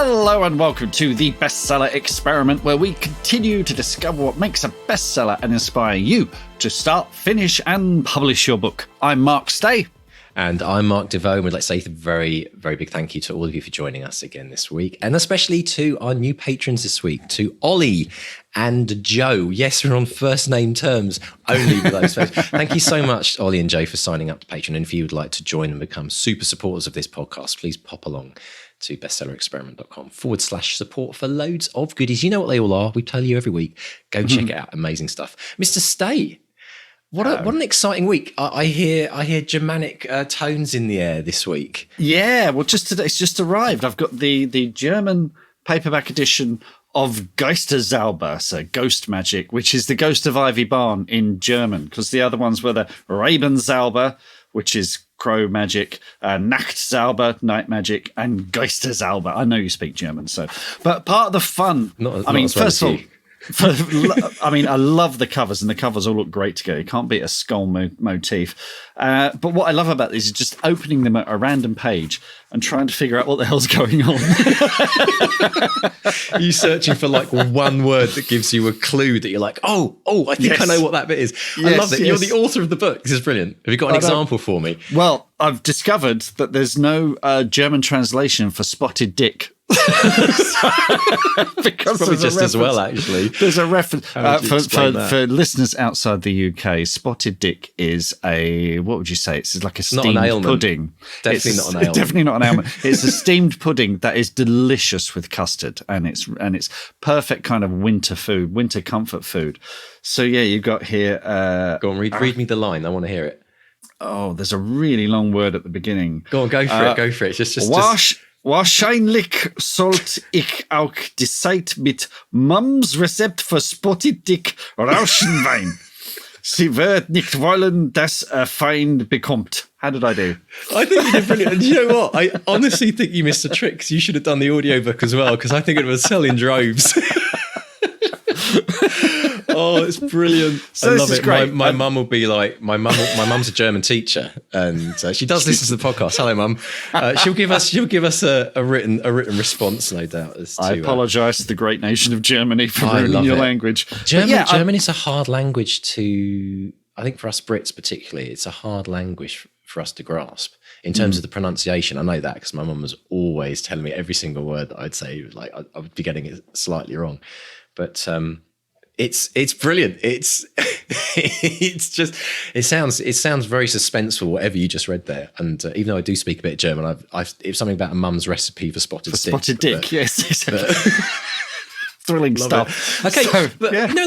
Hello and welcome to the Bestseller Experiment, where we continue to discover what makes a bestseller and inspire you to start, finish and publish your book. I'm Mark Stay. And I'm Mark DeVoe, and we'd like to say a very, very big thank you to all of you for joining us again this week, and especially to our new patrons this week, to Ollie and Joe. Yes, we're on first name terms only with those folks. Thank you so much, Ollie and Joe, for signing up to Patreon. And if you would like to join and become super supporters of this podcast, please pop along to bestsellerexperiment.com/support for loads of goodies. You know what they all are. We tell you every week. Go check it out. Amazing stuff. Mr. Stay. What an exciting week. I hear Germanic tones in the air this week. Yeah, well, just today, it's just arrived. I've got the German paperback edition of Geisterzauber, so Ghost Magic, which is the Ghost of Ivy Barn in German, because the other ones were the Rebenzauber, which is crow magic, Nachtzauber, night magic, and Geisterzauber. I know you speak German, so. But part of the fun, first of all, I love the covers, and the covers all look great together. You can't beat a skull motif. But what I love about these is just opening them at a random page and trying to figure out what the hell's going on. Are you searching for like one word that gives you a clue that you're like, I think I know what that bit is. Yes, I love that. You're the author of the book. This is brilliant. Have you got an example for me? Well, I've discovered that there's no German translation for spotted dick. Because probably just as well, actually. There's a reference for listeners outside the UK. Spotted dick is what would you say? It's like a steamed pudding. Definitely not an ailment. Definitely not an ailment. It's a steamed pudding that is delicious with custard, and it's perfect kind of winter food, winter comfort food. So yeah, you've got here. Go on, read me the line. I want to hear it. Oh, there's a really long word at the beginning. Go on, go for it. Just Wahrscheinlich sollte ich auch die Zeit mit Mums Rezept für Spotted Dick Rauschenwein. Sie wird nicht wollen, dass Feind bekommt. How did I do? I think you did brilliant. And you know what? I honestly think you missed a trick, because you should have done the audiobook as well, because I think it would sell in droves. Oh, it's brilliant. So I love it. Great. My mum will be like, my mum's a German teacher, and she does listen to the podcast. Hello, Mum. She'll give us a written response, no doubt. I apologise to the great nation of Germany for ruining your language. German is a hard language to, I think for us Brits particularly, it's a hard language for us to grasp in terms of the pronunciation. I know that because my mum was always telling me every single word that I'd say, like I would be getting it slightly wrong, but it's brilliant. It's just it sounds very suspenseful, whatever you just read there. And even though I do speak a bit of German, it's something about a mum's recipe for spotted dick. Yes. Thrilling stuff. Okay,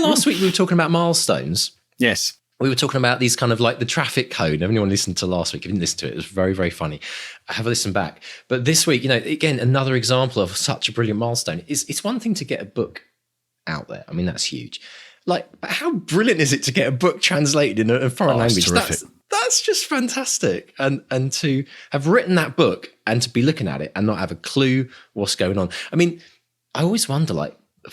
last week we were talking about milestones. Yes. We were talking about these kind of like the traffic code. Anyone listened to last week? If you didn't listen to it, it was very, very funny. Have a listen back. But this week, again, another example of such a brilliant milestone. It's one thing to get a book out there. I mean, that's huge. But how brilliant is it to get a book translated in a foreign language? That's just fantastic. And to have written that book and to be looking at it and not have a clue what's going on. I mean, I always wonder,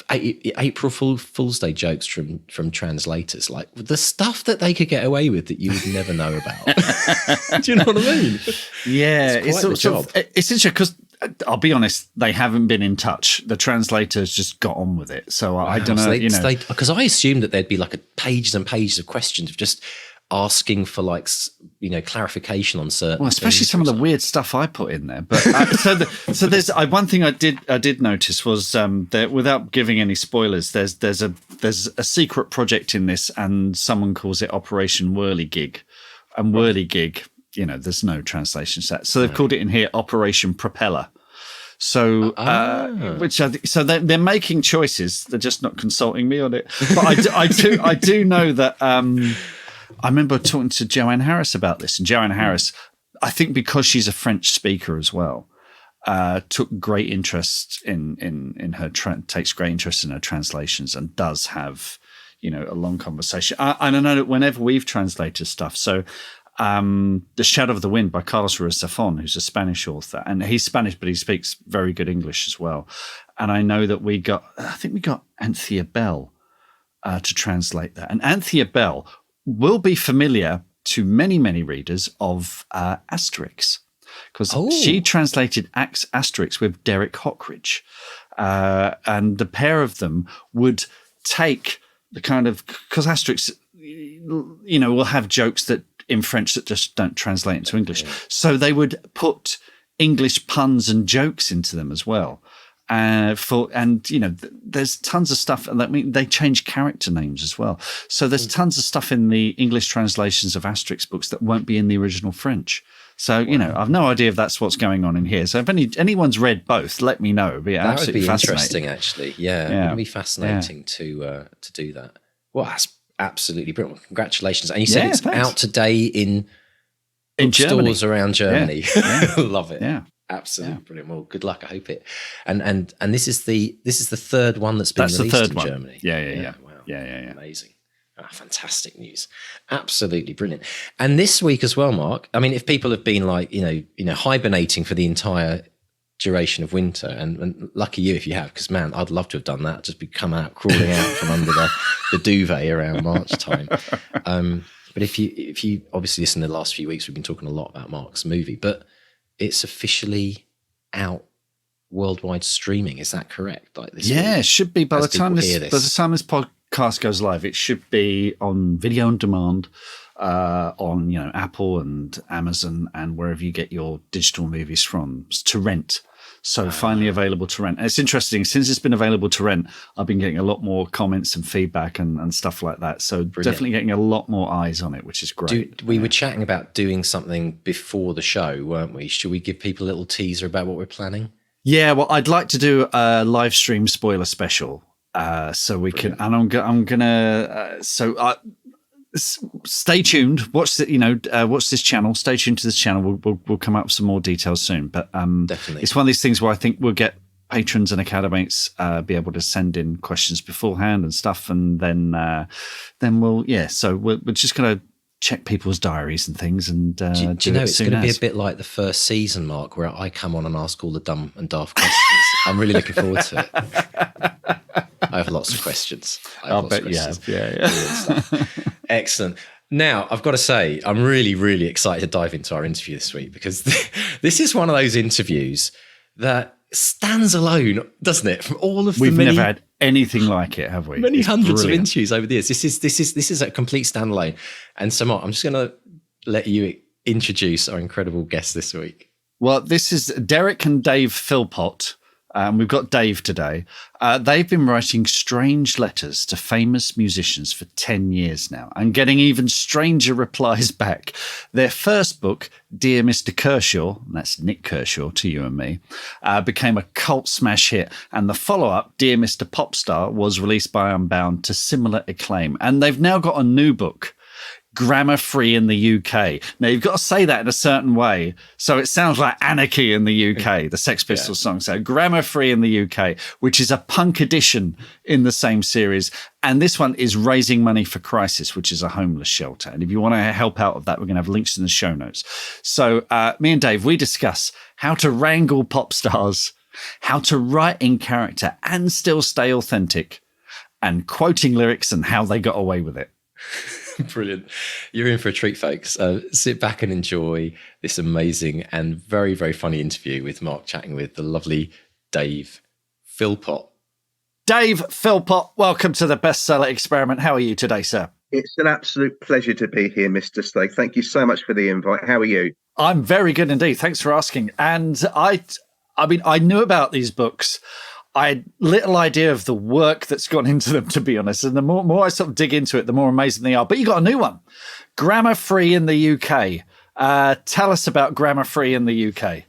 April Fool's Day jokes from translators, like the stuff that they could get away with that you would never know about. Do you know what I mean? Yeah, it's interesting because I'll be honest, they haven't been in touch. The translators just got on with it. So I don't know, because I assumed that there'd be pages and pages of questions of just asking for clarification on certain. Well, especially some of the weird stuff I put in there. But so there's one thing I did notice was that without giving any spoilers, there's a secret project in this, and someone calls it Operation Whirligig, and Whirligig. There's no translation set. So they've called it in here Operation Propeller. So, so they're making choices. They're just not consulting me on it. But I do know that I remember talking to Joanne Harris about this. And Joanne Harris, I think because she's a French speaker as well, took great interest in her, takes great interest in her translations, and does have, a long conversation. I know that whenever we've translated stuff, so The Shadow of the Wind by Carlos Ruiz Zafón, who's a Spanish author, and he's Spanish, but he speaks very good English as well. And I know that we got Anthea Bell to translate that. And Anthea Bell will be familiar to many, many readers of Asterix. because Oh. she translated Asterix with Derek Hockridge. And the pair of them would take the kind of, because Asterix, will have jokes that in French that just don't translate into English. So they would put English puns and jokes into them as well. There's tons of stuff, and they change character names as well. So there's tons of stuff in the English translations of Asterix books that won't be in the original French. So I've no idea if that's what's going on in here. So if anyone's read both, let me know. It'd be that would be fascinating. interesting, actually. Yeah, it would be fascinating to do that. Well, that's absolutely brilliant. Congratulations! And you said it's thanks. out today in Germany. stores around Germany. Yeah. Love it. Yeah. Absolutely brilliant. Well, good luck. I hope it. And this is the third one that's been released the third in one. Germany. Yeah. Wow. Yeah. Amazing. Fantastic news. Absolutely brilliant. And this week as well, Mark, I mean, if people have been like, hibernating for the entire duration of winter, and lucky you if you have, because man, I'd love to have done that. Just come out crawling out from under the duvet around March time. But if you obviously listen to the last few weeks, we've been talking a lot about Mark's movie, but it's officially out worldwide streaming. Is that correct? Like this? Yeah, week, it should be by the time this podcast goes live. It should be on video on demand on Apple and Amazon and wherever you get your digital movies from to rent. So finally available to rent. And it's interesting, since it's been available to rent, I've been getting a lot more comments and feedback and stuff like that. So definitely getting a lot more eyes on it, which is great. We were chatting about doing something before the show, weren't we? Should we give people a little teaser about what we're planning? Yeah, well, I'd like to do a live stream spoiler special. So we can, and I'm gonna. Stay tuned. Watch this channel. Stay tuned to this channel. We'll come up with some more details soon. But definitely, it's one of these things where I think we'll get patrons and academics be able to send in questions beforehand and stuff, and then we'll So we're just gonna check people's diaries and things. And do you know it's going to be a bit like the first season, Mark, where I come on and ask all the dumb and daft questions. I'm really looking forward to it. I have lots of questions. I'll bet you have. Yeah. Excellent. Now, I've got to say, I'm really, really excited to dive into our interview this week, because this is one of those interviews that stands alone, doesn't it? From all of We've the many, never had anything like it, have we? Many hundreds brilliant. of interviews over the years. This is a complete standalone. And so, Mark, I'm just going to let you introduce our incredible guest this week. Well, this is Derek and Dave Philpott. We've got Dave today. They've been writing strange letters to famous musicians for 10 years now and getting even stranger replies back. Their first book, Dear Mr. Kershaw, and that's Nick Kershaw to you and me, became a cult smash hit. And the follow-up, Dear Mr. Popstar, was released by Unbound to similar acclaim. And they've now got a new book, Grammar Free in the UK. Now, you've got to say that in a certain way, so it sounds like Anarchy in the UK, the Sex Pistols song. So Grammar Free in the UK, which is a punk edition in the same series. And this one is Raising Money for Crisis, which is a homeless shelter. And if you want to help out with that, we're going to have links in the show notes. So me and Dave, we discuss how to wrangle pop stars, how to write in character and still stay authentic, and quoting lyrics and how they got away with it. Brilliant. You're in for a treat, folks. Sit back and enjoy this amazing and very, very funny interview with Mark chatting with the lovely Dave Philpott. Dave Philpott, welcome to the Bestseller Experiment. How are you today, sir? It's an absolute pleasure to be here, Mr. Stake. Thank you so much for the invite. How are you? I'm very good indeed. Thanks for asking. And I knew about these books. I had little idea of the work that's gone into them, to be honest. And the more I sort of dig into it, the more amazing they are. But you got a new one, Grammar Free in the UK. Tell us about Grammar Free in the UK.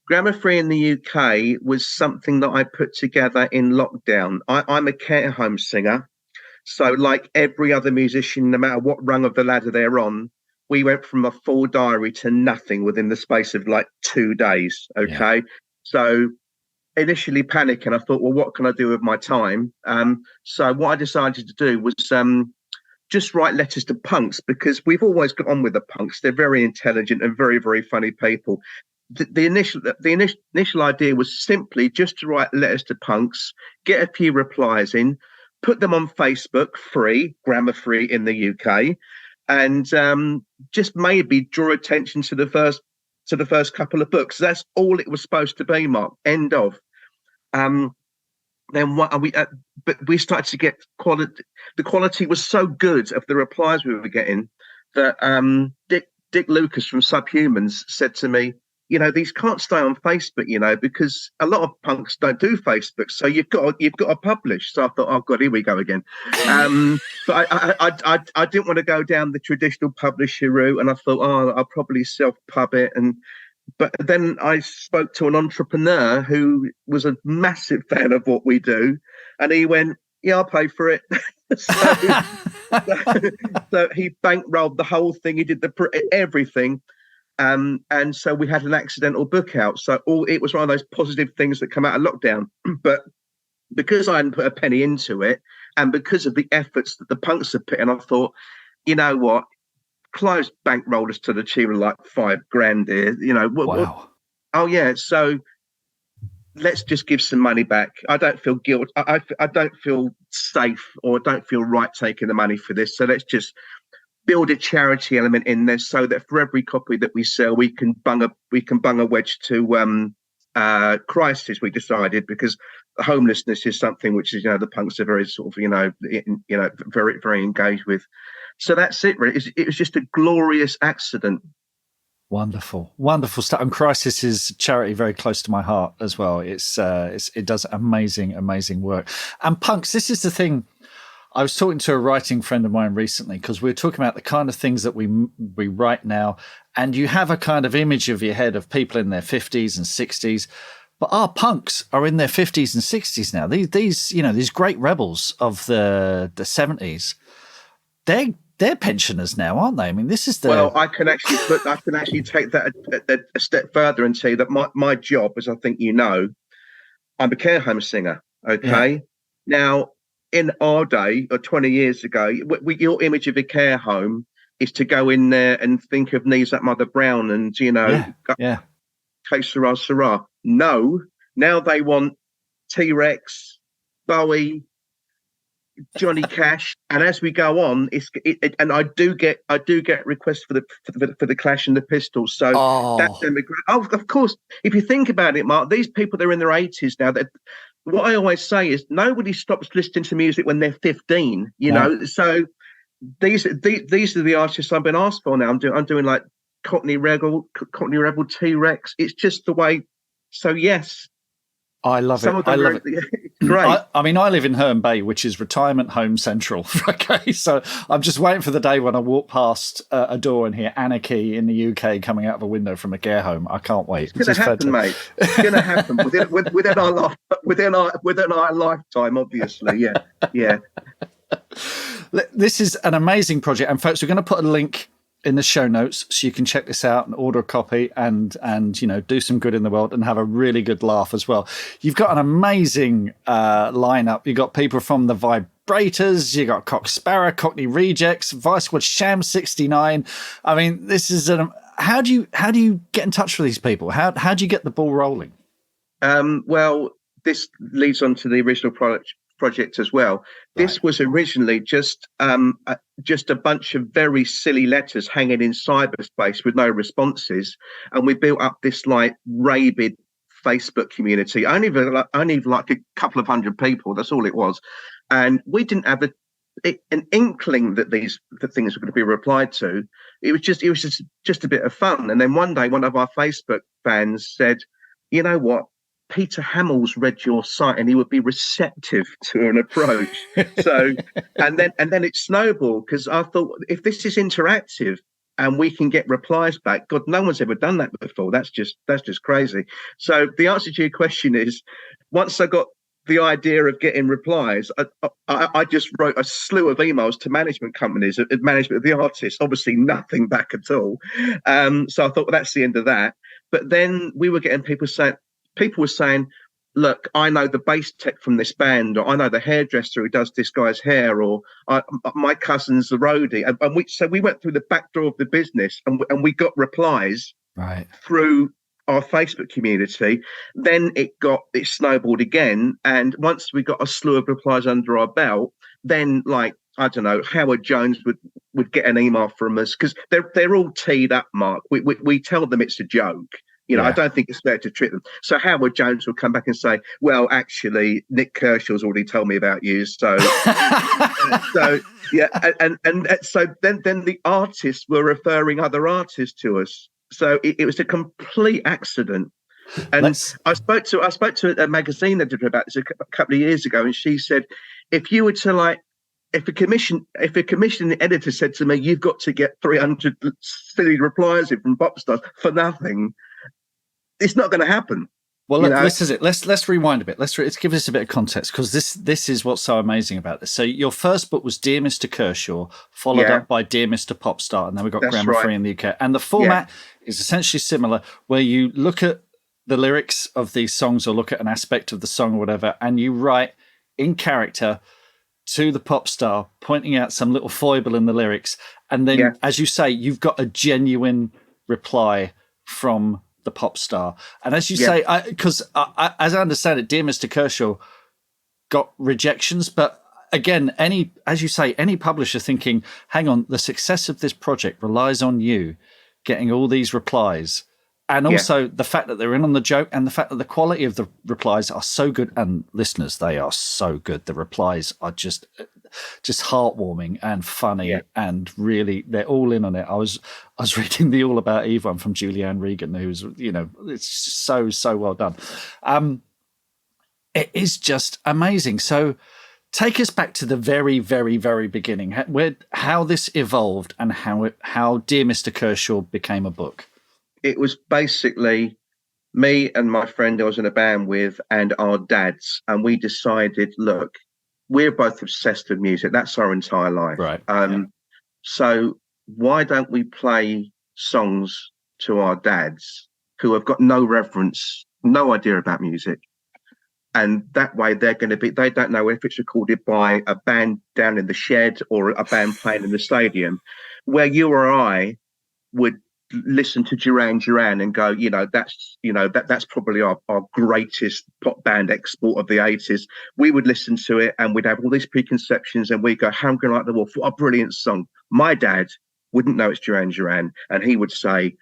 Grammar Free in the UK was something that I put together in lockdown. I'm a care home singer. So like every other musician, no matter what rung of the ladder they're on, we went from a full diary to nothing within the space of like 2 days. Okay. Yeah. So initially panicking, I thought, well, what can I do with my time? So what I decided to do was just write letters to punks, because we've always got on with the punks. They're very intelligent and very, very funny people. The initial idea was simply just to write letters to punks, get a few replies in, put them on Facebook, free, Grammar Free in the UK, and just maybe draw attention to the first to the first couple of books. That's all it was supposed to be, Mark. End of. Then what we? But we started to get quality. The quality was so good of the replies we were getting that Dick Lucas from Subhumans said to me, these can't stay on Facebook, because a lot of punks don't do Facebook. So you've got to publish. So I thought, oh God, here we go again. But I didn't want to go down the traditional publisher route, and I thought, I'll probably self-pub it. But then I spoke to an entrepreneur who was a massive fan of what we do, and he went, "Yeah, I'll pay for it." So he bankrolled the whole thing. He did everything. And so we had an accidental book out. So it was one of those positive things that come out of lockdown. But because I hadn't put a penny into it, and because of the efforts that the punks had put in, I thought, you know what? Clive's bankrolled us to the tune of like $5,000 here. Wow. Oh yeah. So let's just give some money back. I don't feel guilt. I don't feel safe, or don't feel right taking the money for this. So let's just build a charity element in there, so that for every copy that we sell, we can bung a wedge to crisis. We decided, because homelessness is something which is the punks are very sort of very very engaged with. So that's it. Really, it was just a glorious accident. Wonderful stuff. And Crisis is charity very close to my heart as well. It does amazing work. And punks, this is the thing. I was talking to a writing friend of mine recently, because we were talking about the kind of things that we write now, and you have a kind of image of your head of people in their 50s and 60s, but our punks are in their 50s and 60s now. These great rebels of the 70s, they're pensioners now, aren't they? I mean, this is the... Well, I can actually take that a step further and say that my job, as I think I'm a care home singer. Okay, yeah. Now, in our day, or 20 years ago, your image of a care home is to go in there and think of Knees Up Mother Brown and, Hey Sarah Sarah. No, now they want T-Rex, Bowie, Johnny Cash, and as we go on, and I do get requests for the Clash and the Pistols. So that's of course. If you think about it, Mark, these people, they're in their 80s now. That what I always say is nobody stops listening to music when they're 15. So these are the artists I've been asked for now. I'm doing like Cockney Rebel, T-Rex. It's just the way. So yes. I love it. I love it. It's great. I mean, I live in Herne Bay, which is retirement home central. Okay, so I'm just waiting for the day when I walk past a door and hear Anarchy in the UK coming out of a window from a care home. I can't wait. It's going to happen, mate. It's going to happen within our lifetime, obviously. Yeah. This is an amazing project, and folks, we're going to put a link in the show notes so you can check this out and order a copy and do some good in the world and have a really good laugh as well. You've got an amazing lineup. You've got people from the Vibrators, you got Cock Sparrow, Cockney Rejects, Vice Squad, Sham 69. I mean, this is how do you get in touch with these people? How do you get the ball rolling? Well, this leads on to the original project as well. This was originally just a bunch of very silly letters hanging in cyberspace with no responses, and we built up this like rabid Facebook community. Only like a couple of hundred people. That's all it was, and we didn't have an inkling that the things were going to be replied to. It was just a bit of fun. And then one day, one of our Facebook fans said, "You know what? Peter Hamill's read your site and he would be receptive to an approach." So, and then it snowballed, because I thought, if this is interactive and we can get replies back, God, no one's ever done that before. That's just crazy. So the answer to your question is, once I got the idea of getting replies, I just wrote a slew of emails to management companies, management of the artists, obviously nothing back at all. So I thought, well, that's the end of that. But then we were getting people were saying, look, I know the bass tech from this band, or I know the hairdresser who does this guy's hair, or my cousin's the roadie. And we went through the back door of the business, and we got replies through our Facebook community. Then it snowballed again. And once we got a slew of replies under our belt, then like I don't know, Howard Jones would get an email from us, because they're all teed up, Mark. We tell them it's a joke. You know, I Yeah. don't think it's fair to trick them. So Howard Jones will come back and say, "Well, actually, Nick Kershaw's already told me about you." So, so yeah, and so then the artists were referring other artists to us. So it was a complete accident. And I spoke to a magazine editor about this a couple of years ago, and she said, if you were to like, if a commissioning editor said to me, "You've got to get 300 silly replies in from pop stars for nothing," it's not going to happen. Well, this is it. Let's rewind a bit. Let's give this a bit of context, because this is what's so amazing about this. So your first book was Dear Mr. Kershaw, followed up by Dear Mr. Popstar, and then we got Grammar Free in the UK. And the format is essentially similar, where you look at the lyrics of these songs or look at an aspect of the song or whatever, and you write in character to the pop star, pointing out some little foible in the lyrics. And then, as you say, you've got a genuine reply from the pop star. And as you say, because as I understand it, Dear Mr. Kershaw got rejections, but again, as you say, any publisher thinking, hang on, the success of this project relies on you getting all these replies. And also the fact that they're in on the joke, and the fact that the quality of the replies are so good. And listeners, they are so good. The replies are just heartwarming and funny, and really, they're all in on it. I was reading the All About Eve one from Julianne Regan, who's, it's so well done. It is just amazing. So take us back to the very, very, very beginning, how this evolved, and how Dear Mr. Kershaw became a book. It was basically me and my friend I was in a band with and our dads. And we decided, look, we're both obsessed with music. That's our entire life. Right. So why don't we play songs to our dads who have got no reverence, no idea about music? And that way they don't know if it's recorded by a band down in the shed or a band playing in the stadium, where you or I would listen to Duran Duran and go, that's probably our greatest pop band export of the 80s. We would listen to it and we'd have all these preconceptions, and we go, Hungry Like the Wolf, what a brilliant song. My dad wouldn't know it's Duran Duran, and he would say,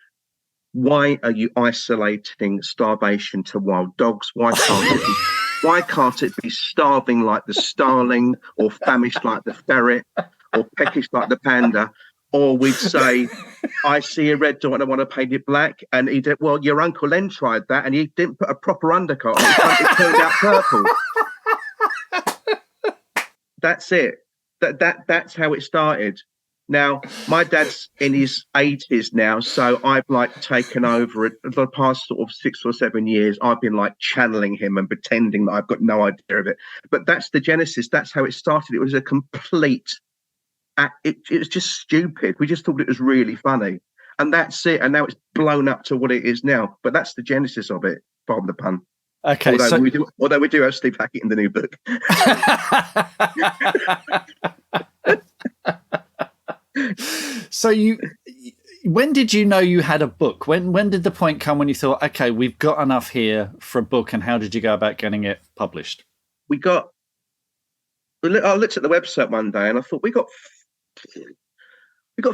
why are you isolating starvation to wild dogs? Why can't it be starving like the starling, or famished like the ferret, or peckish like the panda? Or we'd say, I see a red dot and I want to paint it black. And he did, well, your Uncle Len tried that and he didn't put a proper undercut on it. It turned out purple. That's it. That's how it started. Now, my dad's in his 80s now, so I've taken over it. For the past sort of 6 or 7 years, I've been channeling him and pretending that I've got no idea of it. But that's the genesis. That's how it started. It was a complete... It was just stupid. We just thought it was really funny, and that's it. And now it's blown up to what it is now. But that's the genesis of it. Pardon the pun. Okay. Although we do have Steve Hackett in the new book. So when did you know you had a book? When did the point come when you thought, okay, we've got enough here for a book? And how did you go about getting it published? I looked at the website one day and I thought we got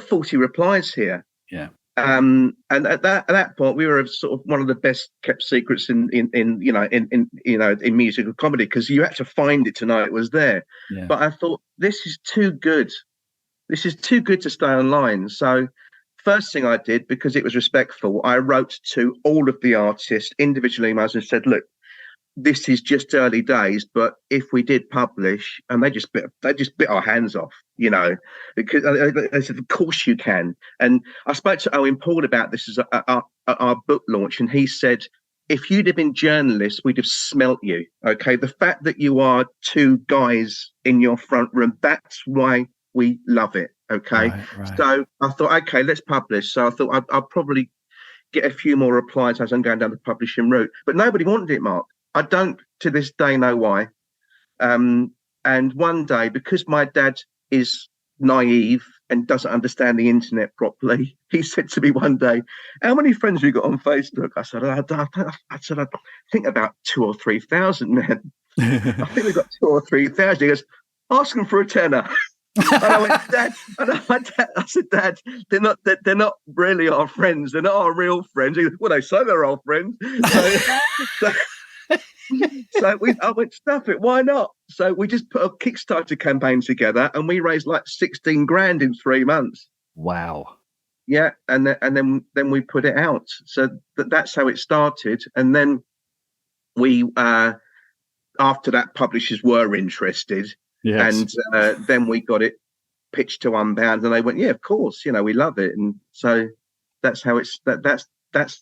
40 replies here. Yeah. And at that point, we were sort of one of the best kept secrets in musical comedy, because you had to find it to know it was there. Yeah. But I thought, this is too good. This is too good to stay online. So first thing I did, because it was respectful, I wrote to all of the artists individual emails and said, look, this is just early days, but if we did publish, and they just bit our hands off, because they said, of course you can. And I spoke to Owen Paul about this as our book launch, and he said, if you'd have been journalists, we'd have smelt you. Okay, the fact that you are two guys in your front room, that's why we love it. Okay, right. So I thought, okay, let's publish. So I thought I'll probably get a few more replies as I'm going down the publishing route, but nobody wanted it, Mark. I don't to this day know why. And one day, because my dad is naive and doesn't understand the internet properly, he said to me one day, how many friends have you got on Facebook? I said, I think about 2,000 or 3,000, man. I think we've got 2,000 or 3,000. He goes, ask them for a tenner. And I went, Dad, I said, Dad, they're not really our friends. They're not our real friends. He goes, well, they say they're our friends. So, I went, stuff it, why not? So we just put a Kickstarter campaign together and we raised like 16 grand in 3 months. Wow. Yeah, and then we put it out. So that's how it started. And then we after that, publishers were interested. Yes. And then we got it pitched to Unbound, and they went, yeah, of course, we love it. And so that's how that's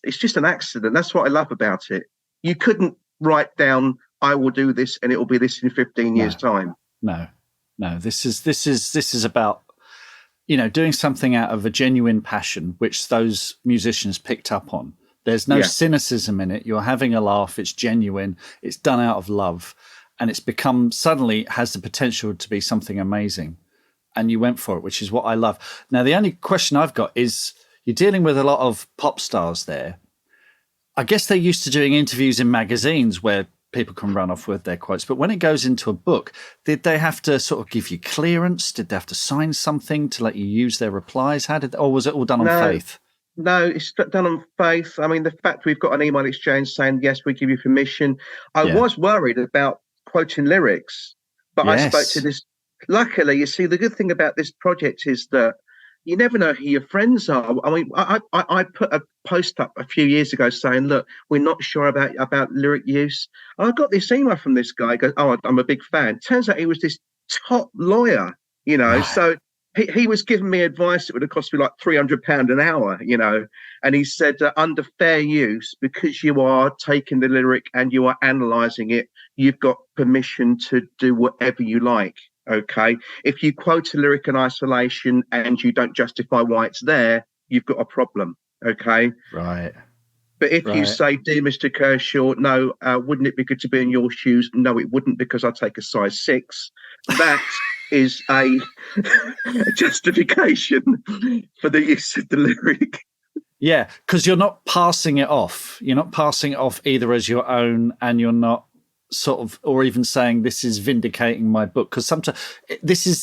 it's just an accident. That's what I love about it. You couldn't write down, I will do this and it will be this in 15 years time. No, this is about, doing something out of a genuine passion, which those musicians picked up on. There's no cynicism in it. You're having a laugh. It's genuine. It's done out of love. And it's become, suddenly has the potential to be something amazing. And you went for it, which is what I love. Now, the only question I've got is, you're dealing with a lot of pop stars there. I guess they're used to doing interviews in magazines where people can run off with their quotes. But when it goes into a book, did they have to sort of give you clearance? Did they have to sign something to let you use their replies? Or was it all done on faith? No, it's done on faith. I mean, the fact we've got an email exchange saying, yes, we give you permission. I was worried about quoting lyrics, but I spoke to this. Luckily, you see, the good thing about this project is that you never know who your friends are. I mean, I put a post up a few years ago saying, look, we're not sure about lyric use. And I got this email from this guy. He goes, oh, I'm a big fan. Turns out he was this top lawyer, so he was giving me advice that would have cost me like £300 an hour, and he said, under fair use, because you are taking the lyric and you are analysing it, you've got permission to do whatever you like. Okay, if you quote a lyric in isolation and you don't justify why it's there, you've got a problem. Okay, right. But if you say, dear Mr. Kershaw, no, wouldn't it be good to be in your shoes? No, it wouldn't, because I take a size 6. That is a justification for the use of the lyric. Yeah, because you're not passing it off. You're not passing it off either as your own, and you're not sort of, or even saying this is vindicating my book. Because sometimes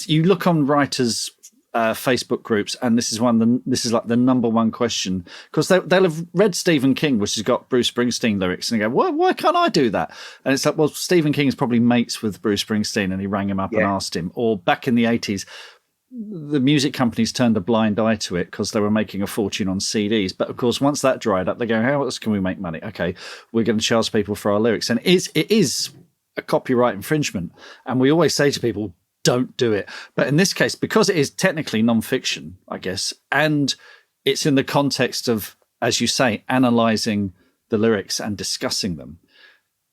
you look on writers' Facebook groups, and this is like the number one question, because they'll have read Stephen King, which has got Bruce Springsteen lyrics, and they go, why can't I do that? And it's like, well, Stephen King is probably mates with Bruce Springsteen, and he rang him up and asked him. Or back in the 80s, the music companies turned a blind eye to it because they were making a fortune on CDs. But of course, once that dried up, they go, how else can we make money? Okay, we're going to charge people for our lyrics. And it is a copyright infringement. And we always say to people, don't do it. But in this case, because it is technically non-fiction, I guess, and it's in the context of, as you say, analysing the lyrics and discussing them,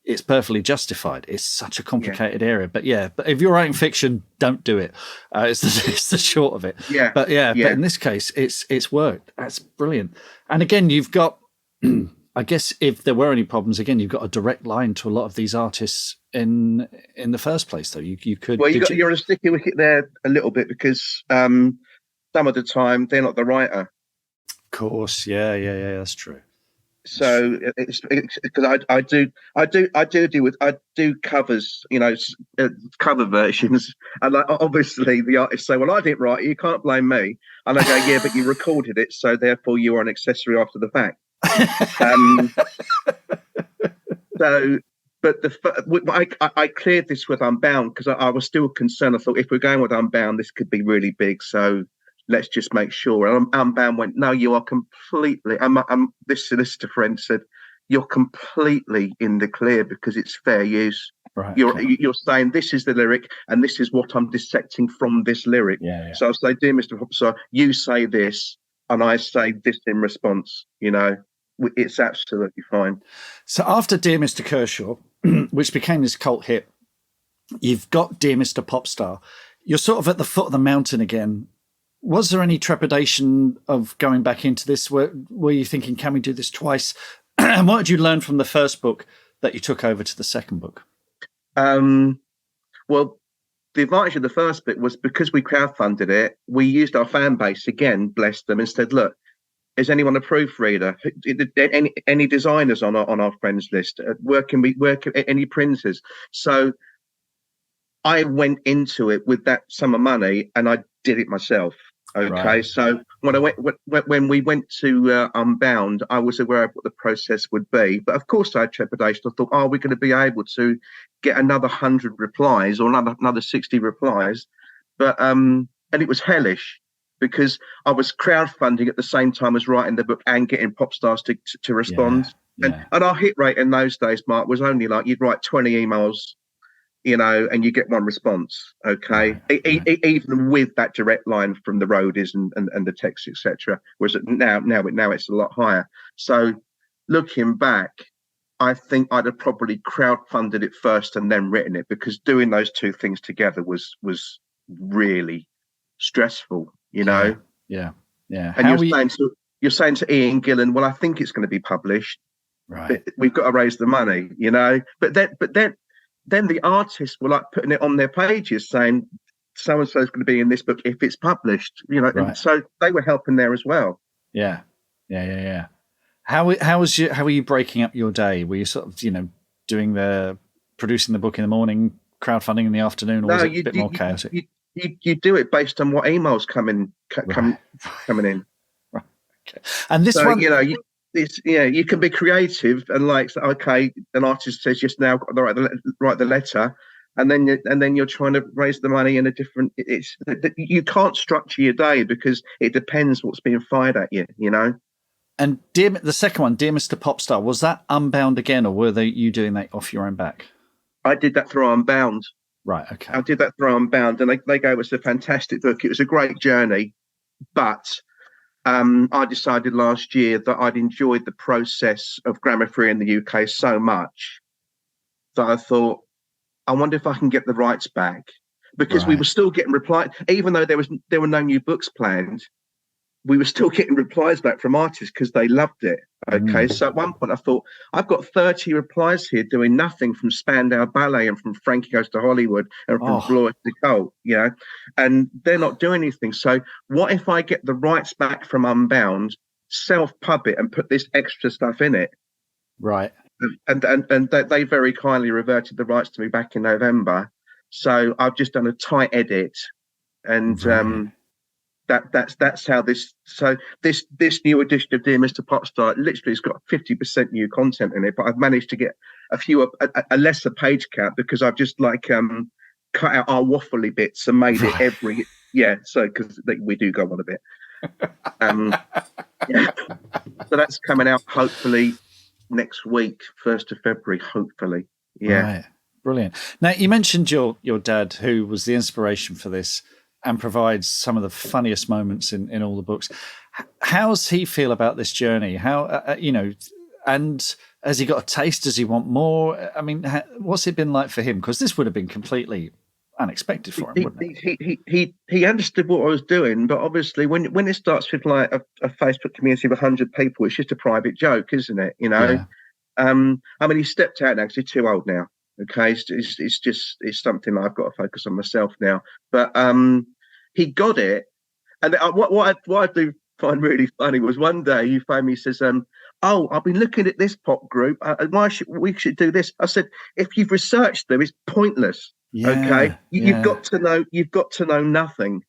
it's perfectly justified. It's such a complicated area. But if you're writing fiction, don't do it. It's the short of it. Yeah. But in this case, it's worked. That's brilliant. And again, you've got, I guess if there were any problems, again, you've got a direct line to a lot of these artists in the first place, though. You could. Well, you're on a sticky wicket there a little bit, because some of the time they're not the writer. Of course. Yeah, that's true. So it's because I do covers, cover versions, and obviously the artists say, well, I didn't write it, you can't blame me, and I go, yeah, but you recorded it, so therefore you are an accessory after the fact. But I cleared this with Unbound, because I was still concerned. I thought, if we're going with Unbound, this could be really big, so let's just make sure. And Unbound went, no, you are completely, this solicitor friend said, you're completely in the clear, because it's fair use. Right. You're saying this is the lyric and this is what I'm dissecting from this lyric. Yeah. So I say, dear Mr. Hopper, you say this and I say this in response, it's absolutely fine. So after Dear Mr. Kershaw, which became this cult hit, you've got Dear Mr. Popstar. You're sort of at the foot of the mountain again. Was there any trepidation of going back into this? Were you thinking, can we do this twice? And what did you learn from the first book that you took over to the second book? Well, the advantage of the first bit was, because we crowdfunded it, we used our fan base again, blessed them, and said, look, is anyone a proofreader? Any designers on our friends list? Where can any printers? So I went into it with that sum of money and I did it myself. Okay, Right. so when we went to Unbound, I was aware of what the process would be, but of course I had trepidation. I thought, are we going to be able to get another 100 replies or another 60 replies? But and it was hellish because I was crowdfunding at the same time as writing the book and getting pop stars to Yeah. respond. Yeah. And our hit rate in those days, Mark, was only like you'd write 20 emails, and you get one response. Okay, Right. Right. even with that direct line from the roadies and the text, etc. Whereas now it's a lot higher. So looking back, I think I'd have probably crowdfunded it first and then written it, because doing those two things together was really stressful. Yeah. Yeah. Yeah. And How we you're saying to Ian Gillan, well, I think it's going to be published. right. We've got to raise the money, But then the artists were like putting it on their pages saying so and so is going to be in this book if it's published, Right. And so they were helping there as well. Yeah. Yeah. Yeah. Yeah. How were you breaking up your day? Were you sort of producing the book in the morning, crowdfunding in the afternoon, or was it a bit more chaotic? You do it based on what emails coming in. Right. Okay. And this So one, you can be creative and like, okay, an artist says just now got to write the letter, and then you're trying to raise the money in a different. You can't structure your day because it depends what's being fired at you. And the second one, Dear Mr. Popstar, was that Unbound again, or were you doing that off your own back? I did that through Unbound. Right. Okay. I did that through Unbound, and they gave us a fantastic book. It was a great journey, but I decided last year that I'd enjoyed the process of Grammar Free in the UK so much that I thought, I wonder if I can get the rights back, because we were still getting replies, even though there were no new books planned. We were still getting replies back from artists because they loved it. Okay, so at one point I thought, I've got 30 replies here doing nothing, from Spandau Ballet and from Frankie Goes to Hollywood and from Gloria to Cult, and they're not doing anything. So what if I get the rights back from Unbound, self-pub it and put this extra stuff in it? Right. And they very kindly reverted the rights to me back in November. So I've just done a tight edit, and Right. That's how this new edition of Dear Mr. Popstar literally has got 50% new content in it, but I've managed to get a lesser page count because I've just cut out our waffly bits and made it so because we do go on a bit. So that's coming out hopefully next week, 1st of February, hopefully. Right. Brilliant. Now, you mentioned your dad, who was the inspiration for this and provides some of the funniest moments in all the books. How's he feel about this journey? How, and has he got a taste? Does he want more? I mean, what's it been like for him? Because this would have been completely unexpected for him, wouldn't it? He understood what I was doing, but obviously when it starts with like a Facebook community of 100 people, it's just a private joke, isn't it? Yeah. I mean, he stepped out now because he's too old now. Okay, it's something I've got to focus on myself now. But he got it, and what I do find really funny was one day he phoned me, says, "Oh, I've been looking at this pop group. Why should we do this?" I said, "If you've researched them, it's pointless. Yeah, okay, you've got to know nothing.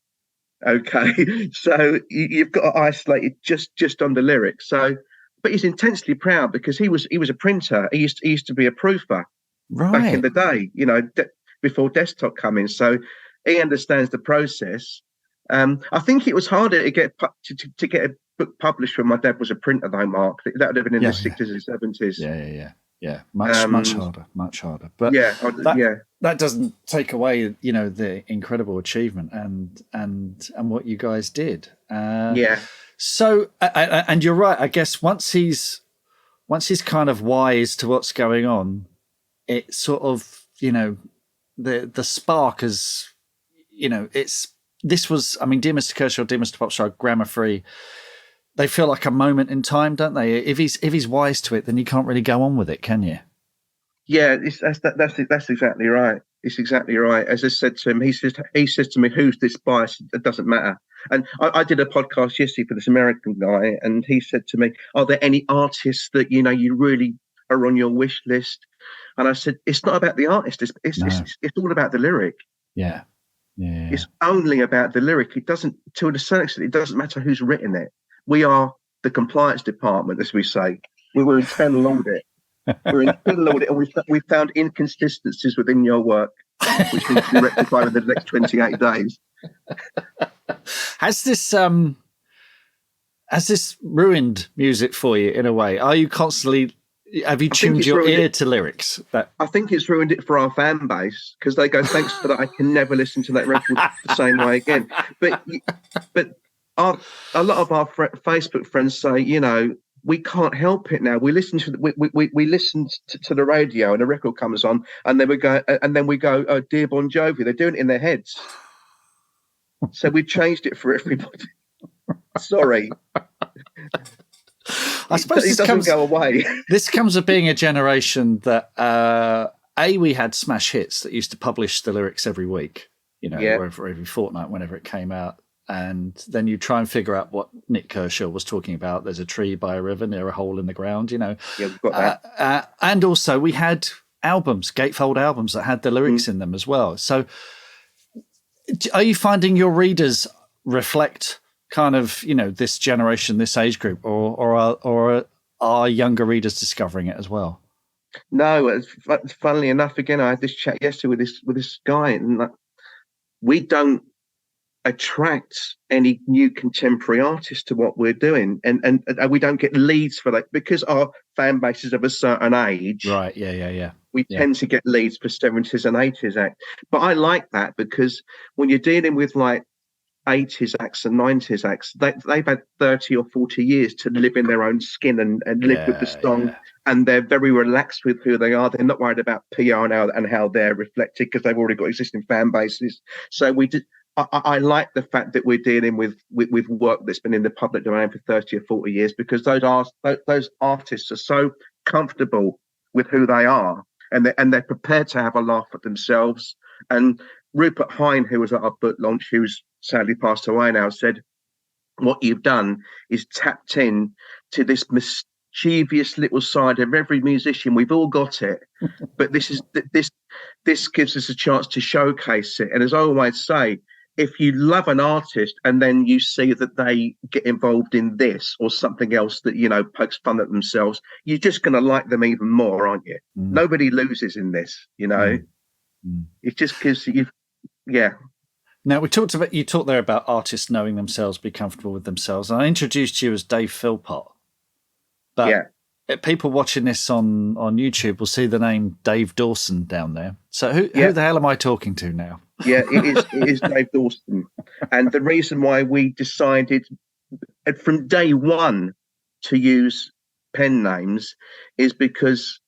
Okay, so you've got to isolate it just on the lyrics. So, but he's intensely proud because he was a printer. He used to be a proofer." Right. Back in the day, before desktop coming. So he understands the process. I think it was harder to get a book published when my dad was a printer, though, Mark. That would have been in the 60s and 70s. Yeah. Much harder. But that doesn't take away, the incredible achievement and what you guys did. So, and you're right. I guess once he's kind of wise to what's going on, it sort of, the spark is, Dear Mr. Kershaw, Dear Mr. Popstar, Grammar Free, they feel like a moment in time, don't they? If he's wise to it, then you can't really go on with it, can you? Yeah, that's exactly right. It's exactly right. As I said to him, he says to me, "Who's this by?" It doesn't matter. And I did a podcast yesterday for this American guy, and he said to me, "Are there any artists that you really are on your wish list?" And I said, it's not about the artist. It's all about the lyric. Yeah. It's only about the lyric. It doesn't, to a certain extent, it doesn't matter who's written it. We are the compliance department, as we say. We were internal audit. We're internal audit, and we found inconsistencies within your work, which needs to be rectified in the next 28 days. Has this ruined music for you in a way? Are you constantly? Have you tuned your ear to lyrics? I think it's ruined it for our fan base, because they go, "Thanks for that. I can never listen to that record the same way again." But a lot of our Facebook friends say, we can't help it now. We listen to we listen to the radio, and a record comes on, and then we go, "Oh, dear Bon Jovi." They're doing it in their heads. So we changed it for everybody. Sorry. I suppose it doesn't go away. This comes of being a generation that we had smash hits that used to publish the lyrics every week, or every fortnight, whenever it came out. And then you try and figure out what Nick Kershaw was talking about. There's a tree by a river near a hole in the ground, Yeah, we've got that. And also we had gatefold albums that had the lyrics in them as well. So are you finding your readers reflect kind of, this generation, this age group, or are younger readers discovering it as well? No, funnily enough, again, I had this chat yesterday with this guy, and we don't attract any new contemporary artists to what we're doing, and we don't get leads for that because our fan base is of a certain age. Right. Yeah. We tend to get leads for 70s and 80s acts, but I like that, because when you're dealing with like 80s acts and 90s acts, they've had 30 or 40 years to live in their own skin and live with the song, and they're very relaxed with who they are. They're not worried about PR and how they're reflected, because they've already got existing fan bases. So I like the fact that we're dealing with work that's been in the public domain for 30 or 40 years, because those artists are so comfortable with who they are, and they're prepared to have a laugh at themselves. And Rupert Hine, who was at our book launch, who's sadly passed away now, said, "What you've done is tapped in to this mischievous little side of every musician. We've all got it, but this gives us a chance to showcase it." And as I always say, if you love an artist and then you see that they get involved in this or something else that, pokes fun at themselves, you're just going to like them even more, aren't you? Nobody loses in this, It's just because Now, you talked there about artists knowing themselves, be comfortable with themselves. And I introduced you as Dave Philpott. But people watching this on YouTube will see the name Dave Dawson down there. So who the hell am I talking to now? Yeah, it is Dave Dawson. And the reason why we decided from day one to use pen names is because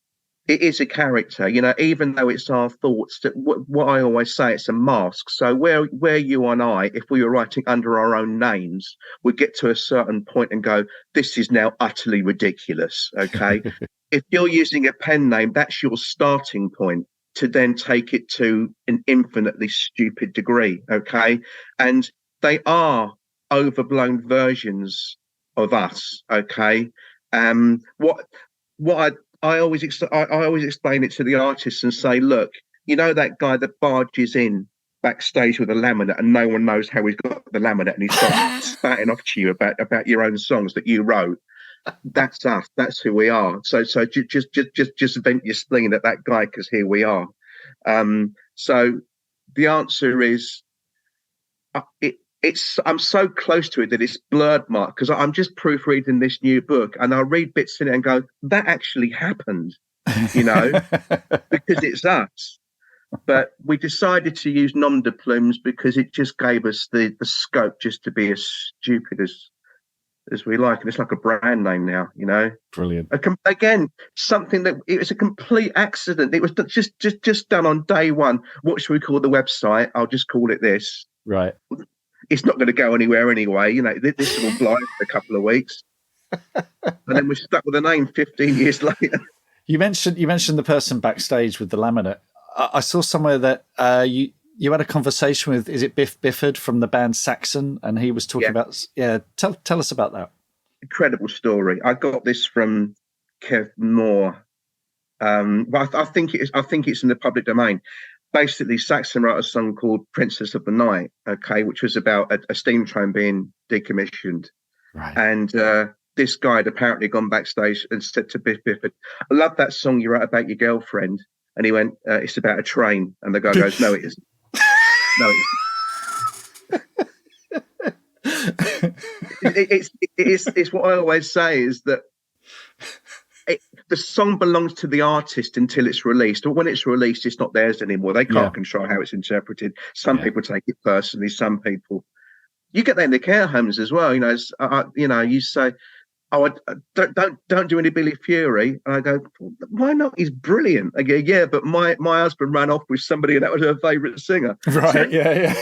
it is a character, even though it's our thoughts, that what I always say, it's a mask. So where you and I, if we were writing under our own names, would get to a certain point and go, this is now utterly ridiculous. Okay. If you're using a pen name, that's your starting point to then take it to an infinitely stupid degree. Okay. And they are overblown versions of us. Okay. I always explain it to the artists and say, look, that guy that barges in backstage with a laminate and no one knows how he's got the laminate, and he starts spouting off to you about your own songs that you wrote. That's us. That's who we are. So just vent your spleen at that guy, because here we are. So the answer is, I'm so close to it that it's blurred, Mark, because I'm just proofreading this new book and I'll read bits in it and go, that actually happened, because it's us. But we decided to use nom de plumes because it just gave us the scope just to be as stupid as we like. And it's like a brand name now, Brilliant. Again, something that it was a complete accident. It was just done on day one. What should we call the website? I'll just call it this. Right. It's not going to go anywhere anyway. This will fly for a couple of weeks. And then we're stuck with a name 15 years later. You mentioned the person backstage with the laminate. I saw somewhere that you had a conversation with, is it Biff Bifford from the band Saxon? And he was talking about, tell us about that. Incredible story. I got this from Kev Moore But I think it's in the public domain. Basically, Saxon wrote a song called "Princess of the Night," okay, which was about a steam train being decommissioned, Right. and this guy had apparently gone backstage and said to Biff Bifford, "I love that song you wrote about your girlfriend," and he went, "It's about a train," and the guy goes, "No, it isn't. No, it isn't." It's what I always say is that. The song belongs to the artist until it's released, or when it's released, it's not theirs anymore. They can't control how it's interpreted. Some people take it personally. Some people, you get that in the care homes as well. You say, "Oh, don't do any Billy Fury." And I go, "Why not? He's brilliant." I go, "Yeah, but my husband ran off with somebody and that was her favourite singer." Right? Yeah.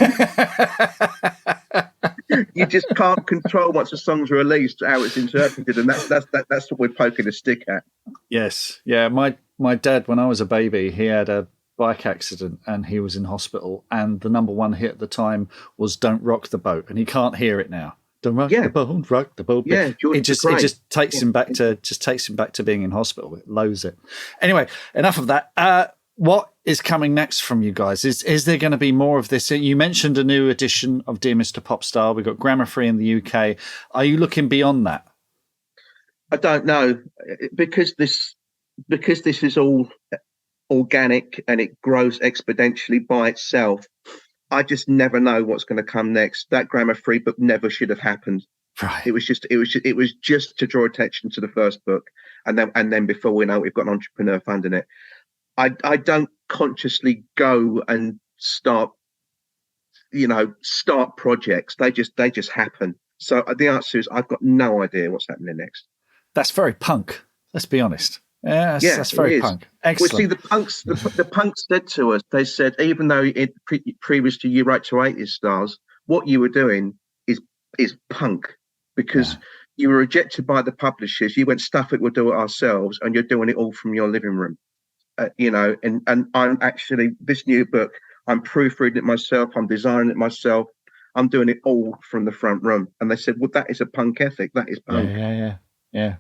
You just can't control once a song's released how it's interpreted, and that's what we're poking a stick at. Yes, yeah. My dad, when I was a baby, he had a bike accident and he was in hospital. And the number one hit at the time was "Don't Rock the Boat," and he can't hear it now. Don't rock the boat, rock the boat. Yeah, it just takes him back to being in hospital. It loathes it. Anyway, enough of that. What is coming next from you guys? Is there going to be more of this? You mentioned a new edition of Dear Mr. Popstar. We've got Grammar Free in the UK. Are you looking beyond that? I don't know, because this is all organic and it grows exponentially by itself. I just never know what's going to come next. That Grammar Free book never should have happened. Right. It was just to draw attention to the first book, and then before we know it, we've got an entrepreneur funding it. I don't consciously go and start projects. They just happen. So the answer is I've got no idea what's happening next. That's very punk. Let's be honest. That's very punk. Excellent. Well, see, the punks said to us, they said, even though previous to You Write to 80s Stars, what you were doing is punk, because you were rejected by the publishers. You went, "Stuff it, we'll do it ourselves," and you're doing it all from your living room. And I'm actually, this new book, I'm proofreading it myself, I'm designing it myself, I'm doing it all from the front room. And they said, "Well, that is a punk ethic. That is punk." Yeah.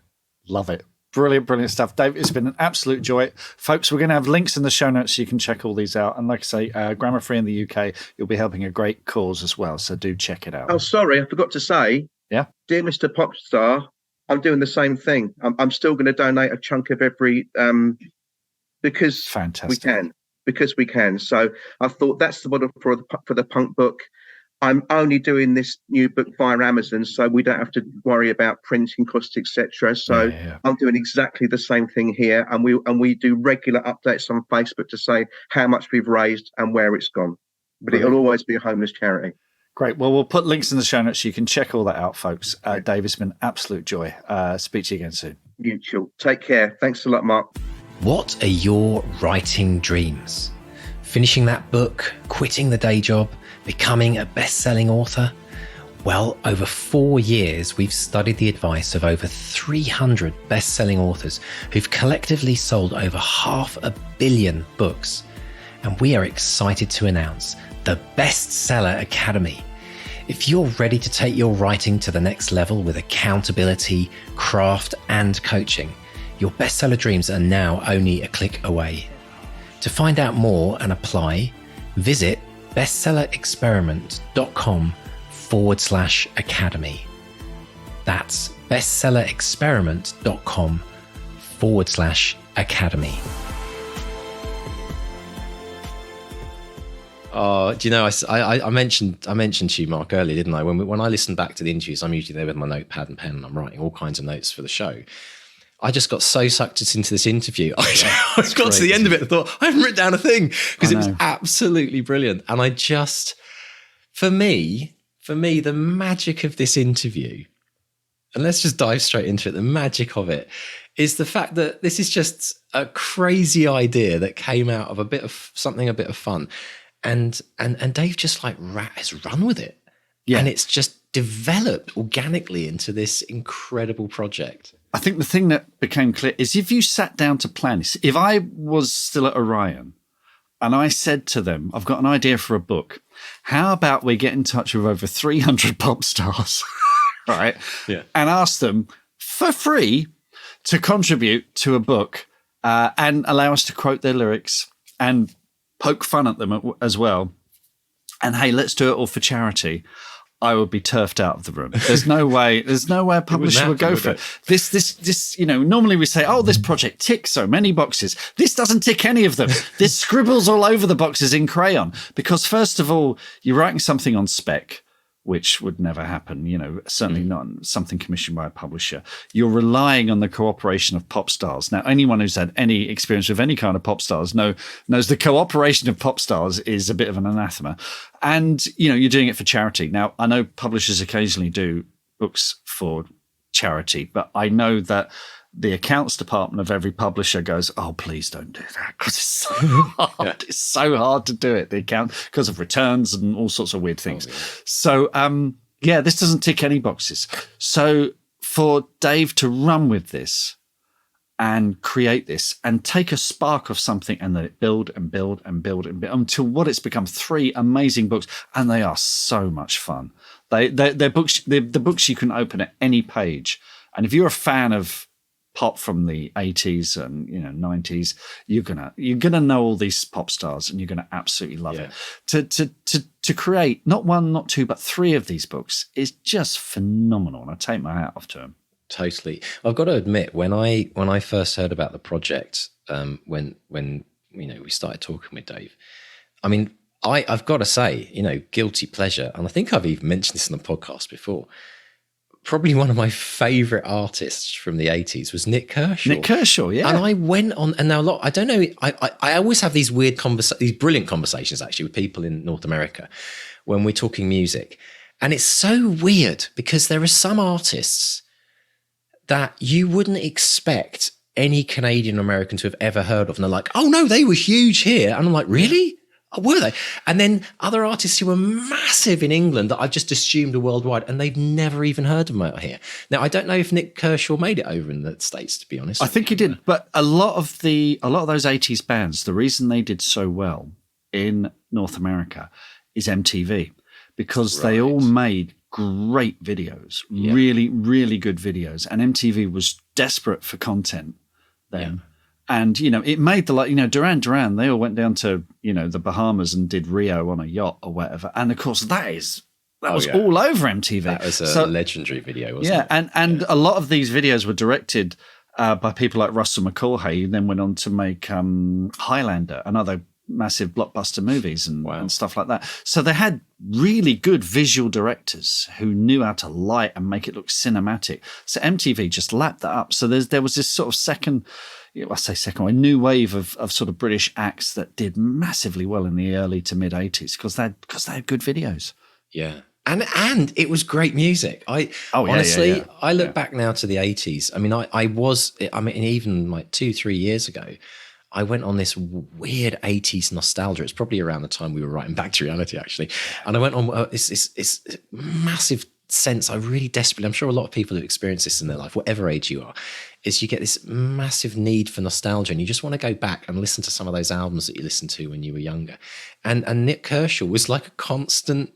Love it. Brilliant stuff. Dave, it's been an absolute joy. Folks, we're going to have links in the show notes so you can check all these out. And like I say, Grammar Free in the UK, you'll be helping a great cause as well. So do check it out. Oh, sorry, I forgot to say, Dear Mr. Popstar, I'm doing the same thing. I'm still going to donate a chunk of every... because fantastic. we can. So I thought that's the model for the punk book. I'm only doing this new book via Amazon, so we don't have to worry about printing costs, etc. So I'm doing exactly the same thing here, and we do regular updates on Facebook to say how much we've raised and where it's gone. But it'll always be a homeless charity. Great. Well, we'll put links in the show notes so you can check all that out, folks. Dave, it's been an absolute joy. Speak to you again soon. Mutual. Take care. Thanks a lot, Mark. What are your writing dreams? Finishing that book, quitting the day job, becoming a best-selling author? Well, over 4 years, we've studied the advice of over 300 best-selling authors who've collectively sold over 500 million books. And we are excited to announce the Bestseller Academy. If you're ready to take your writing to the next level with accountability, craft, and coaching, your bestseller dreams are now only a click away. To find out more and apply, visit bestsellerexperiment.com/academy. That's bestsellerexperiment.com/academy. Oh, do you know, I mentioned to you, Mark, earlier, didn't I? When I listen back to the interviews, I'm usually there with my notepad and pen and I'm writing all kinds of notes for the show. I just got so sucked into this interview. I got to the end of it and thought, I haven't written down a thing, because it was absolutely brilliant. And I just, for me, the magic of this interview, and let's just dive straight into it, the magic of it is the fact that this is just a crazy idea that came out of a bit of fun. And Dave just has run with it. Yeah. And it's just developed organically into this incredible project. I think the thing that became clear is if you sat down to plan this, if I was still at Orion and I said to them, I've got an idea for a book, how about we get in touch with over 300 pop stars, right? Yeah. And ask them for free to contribute to a book and allow us to quote their lyrics and poke fun at them as well. And hey, let's do it all for charity. I would be turfed out of the room. There's no way a publisher would go for it. This, normally we say, oh, this project ticks so many boxes. This doesn't tick any of them. This scribbles all over the boxes in crayon. Because first of all, you're writing something on spec, which would never happen, certainly not something commissioned by a publisher. You're relying on the cooperation of pop stars. Now, anyone who's had any experience with any kind of pop stars knows the cooperation of pop stars is a bit of an anathema. And, you're doing it for charity. Now, I know publishers occasionally do books for charity, but I know that the accounts department of every publisher goes, oh, please don't do that, because it's so hard. Yeah. It's so hard to do it, the account, because of returns and all sorts of weird things. Oh, yeah. So, this doesn't tick any boxes. So for Dave to run with this and create this and take a spark of something and let it build and build and build and build until what it's become 3 amazing books, and they are so much fun. They're books, the books you can open at any page. And if you're a fan of pop from the 80s and 90s, you're gonna know all these pop stars and you're gonna absolutely love it. To create not 1, not 2, but 3 of these books is just phenomenal, and I take my hat off to him. Totally. I've got to admit, when I first heard about the project, when we started talking with Dave, I mean, I've got to say, guilty pleasure, and I think I've even mentioned this in the podcast before. Probably one of my favourite artists from the 80s was Nick Kershaw. Nick Kershaw, yeah. And I went on, and now I don't know, I always have these these brilliant conversations actually with people in North America when we're talking music. And it's so weird because there are some artists that you wouldn't expect any Canadian or American to have ever heard of. And they're like, oh no, they were huge here. And I'm like, really? Oh, were they? And then other artists who were massive in England that I just assumed are worldwide, and they've never even heard of them out here. Now, I don't know if Nick Kershaw made it over in the States, to be honest. I think he did, but a lot of those 80s bands, the reason they did so well in North America is MTV, because they all made great videos, really, really good videos, and MTV was desperate for content then. Yeah. And, it made Duran Duran, they all went down to, the Bahamas and did Rio on a yacht or whatever. And of course, that was all over MTV. That was a legendary video, wasn't it? And a lot of these videos were directed by people like Russell McCaughey, who then went on to make Highlander and other massive blockbuster movies and stuff like that. So they had really good visual directors who knew how to light and make it look cinematic. So MTV just lapped that up. So there was this sort of a new wave of sort of British acts that did massively well in the early to mid 80s because they had good videos. Yeah. And it was great music. I look back now to the 80s. I mean, even like 2-3 years ago, I went on this weird 80s nostalgia. It's probably around the time we were writing Back to Reality, actually. And I went on this massive sense. I really desperately, I'm sure a lot of people who experience this in their life, whatever age you are, is you get this massive need for nostalgia, and you just want to go back and listen to some of those albums that you listened to when you were younger. And Nick Kershaw was like a constant.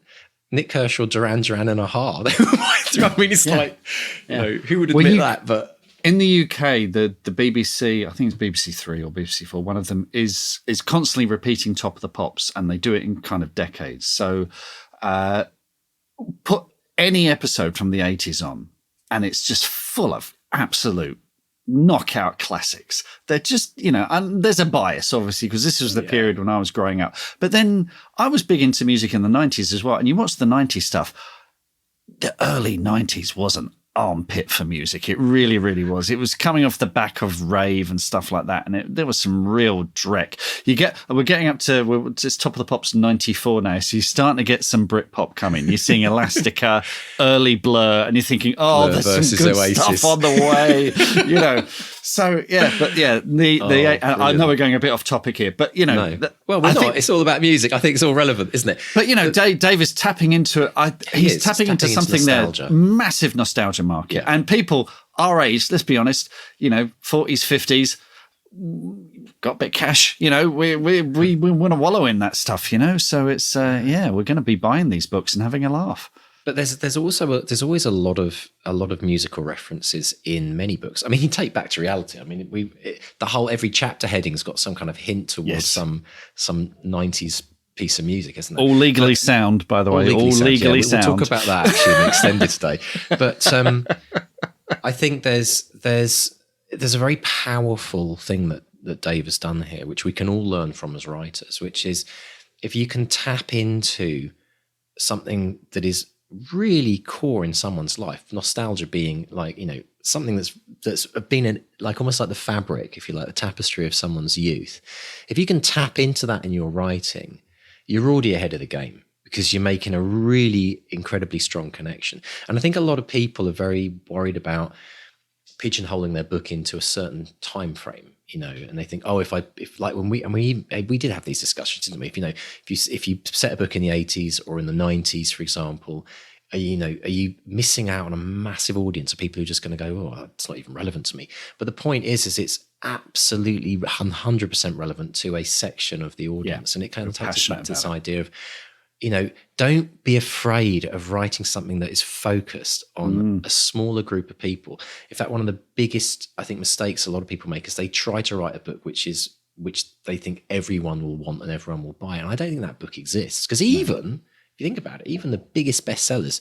Nick Kershaw, Duran Duran, and Aha. I mean, it's like, who would admit that? But in the UK, the BBC, I think it's BBC 3 or BBC 4, one of them is constantly repeating Top of the Pops, and they do it in kind of decades. So put any episode from the 80s on, and it's just full of absolute knockout classics. They're just, and there's a bias, obviously, because this was the period when I was growing up. But then I was big into music in the 90s as well. And you watch the 90s stuff, the early 90s wasn't armpit for music. It really, really was. It was coming off the back of rave and stuff like that, and there was some real dreck. We're getting up to it's Top of the Pops 94 now, so you're starting to get some Britpop coming. You're seeing Elastica, early Blur, and you're thinking, oh, Blur there's some good Oasis. stuff on the way, So I know we're going a bit off topic here, but we're not. It's all about music. I think it's all relevant, isn't it? But Dave is tapping into it. He's tapping into something nostalgia. There, massive nostalgia market, and people our age. Let's be honest, 40s, 50s, got a bit of cash. We want to wallow in that stuff. So it's we're going to be buying these books and having a laugh. But there's always a lot of musical references in many books. I mean, you take Back to Reality. I mean, every chapter heading's got some kind of hint towards some 90s piece of music, isn't it? All legally sound, by the way. All legally sound. We'll talk about that actually in the extended today. But I think there's a very powerful thing that Dave has done here, which we can all learn from as writers, which is if you can tap into something that is really core in someone's life, nostalgia being like, something that's been like almost like the fabric, if you like, the tapestry of someone's youth. If you can tap into that in your writing, you're already ahead of the game because you're making a really incredibly strong connection. And I think a lot of people are very worried about pigeonholing their book into a certain time frame, and they think, when we did have these discussions, didn't we? If you set a book in the 80s or in the 90s, for example, are you missing out on a massive audience of people who are just going to go, oh, it's not even relevant to me? But the point is it's absolutely 100% relevant to a section of the audience. And it kind of takes us back to this idea of, don't be afraid of writing something that is focused on a smaller group of people. In fact, one of the biggest, I think, mistakes a lot of people make is they try to write a book which they think everyone will want and everyone will buy. And I don't think that book exists, because even if you think about it, even the biggest bestsellers,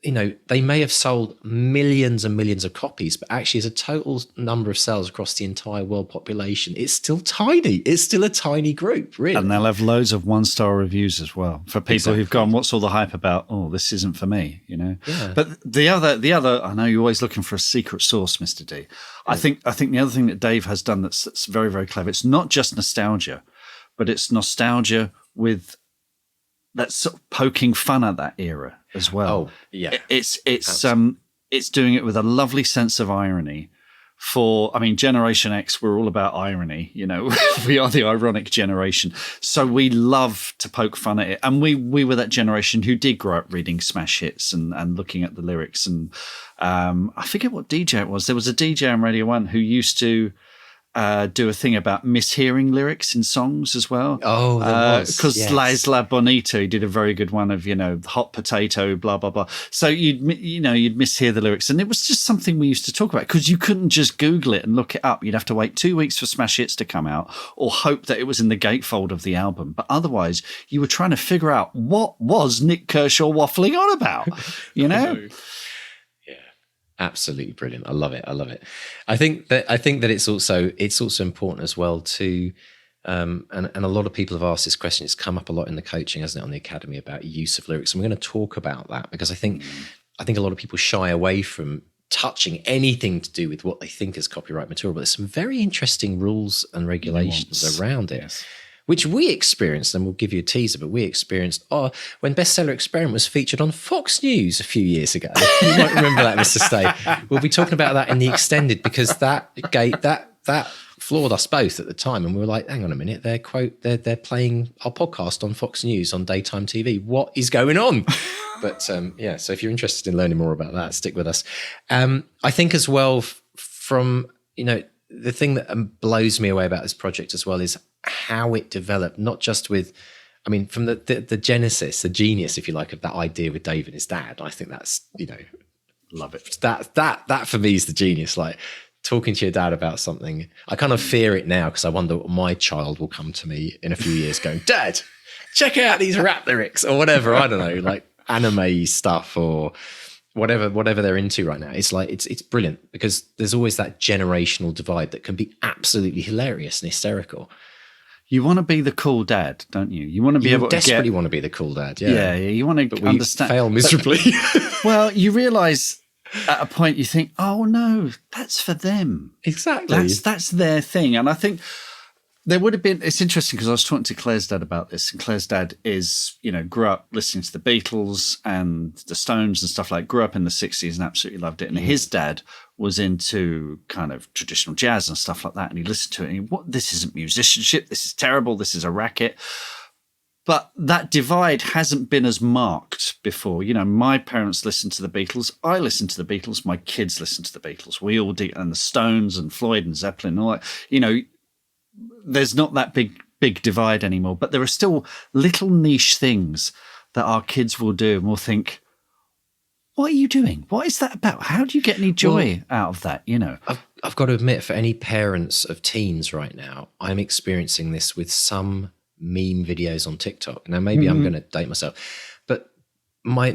they may have sold millions and millions of copies, but actually as a total number of sales across the entire world population, it's still tiny. It's still a tiny group, really. And they'll have loads of 1-star reviews as well for people who've gone, what's all the hype about? Oh, this isn't for me, Yeah. But the other, I know you're always looking for a secret sauce, Mr. D. I think the other thing that Dave has done that's very, very clever, it's not just nostalgia, but it's nostalgia with that's sort of poking fun at that era as well. Oh, yeah. It's doing it with a lovely sense of irony. Generation X, we're all about irony. We are the ironic generation. So we love to poke fun at it. And we were that generation who did grow up reading smash hits and looking at the lyrics. And I forget what DJ it was. There was a DJ on Radio 1 who used to do a thing about mishearing lyrics in songs as well. Oh, there was. Because yes. La Bonita did a very good one of, hot potato, blah, blah, blah. So you'd mishear the lyrics. And it was just something we used to talk about because you couldn't just Google it and look it up. You'd have to wait 2 weeks for smash hits to come out or hope that it was in the gatefold of the album. But otherwise, you were trying to figure out what was Nick Kershaw waffling on about, Absolutely brilliant. I love it. I think that it's also important as well to, and a lot of people have asked this question. It's come up a lot in the coaching, hasn't it, on the Academy, about use of lyrics. And we're going to talk about that because I think a lot of people shy away from touching anything to do with what they think is copyright material. But there's some very interesting rules and regulations around it. Yes. Which we experienced, and we'll give you a teaser, but we experienced when Bestseller Experiment was featured on Fox News a few years ago. You might remember that, Mr. Stay. We'll be talking about that in the extended because that floored us both at the time, and we were like, hang on a minute, they're playing our podcast on Fox News on daytime TV. What is going on? But so if you're interested in learning more about that, stick with us. I think as well from, the thing that blows me away about this project as well is how it developed, not just with, from the genesis, the genius, if you like, of that idea with Dave and his dad. I think that's, love it. That for me is the genius. Like talking to your dad about something. I kind of fear it now because I wonder what my child will come to me in a few years going, Dad, check out these rap lyrics or whatever. I don't know, like anime stuff or whatever they're into right now. It's like it's brilliant because there's always that generational divide that can be absolutely hilarious and hysterical. You want to be the cool dad, don't you? You want to be able to desperately want to be the cool dad. Yeah. You want to understand. Fail miserably. Well, you realise at a point you think, oh no, that's for them. Exactly. That's their thing. And I think there would have been, it's interesting because I was talking to Claire's dad about this, and Claire's dad is, grew up listening to the Beatles and the Stones and stuff grew up in the 60s and absolutely loved it. And his dad was into kind of traditional jazz and stuff like that. And he listened to it and this isn't musicianship. This is terrible. This is a racket. But that divide hasn't been as marked before. My parents listened to the Beatles. I listened to the Beatles. My kids listen to the Beatles. We all did. And the Stones and Floyd and Zeppelin and all that, there's not that big divide anymore, but there are still little niche things that our kids will do and we'll think, What are you doing? What is that about? How do you get any joy out of that? I've got to admit, for any parents of teens right now, I'm experiencing this with some meme videos on TikTok. Now, maybe I'm going to date myself, but my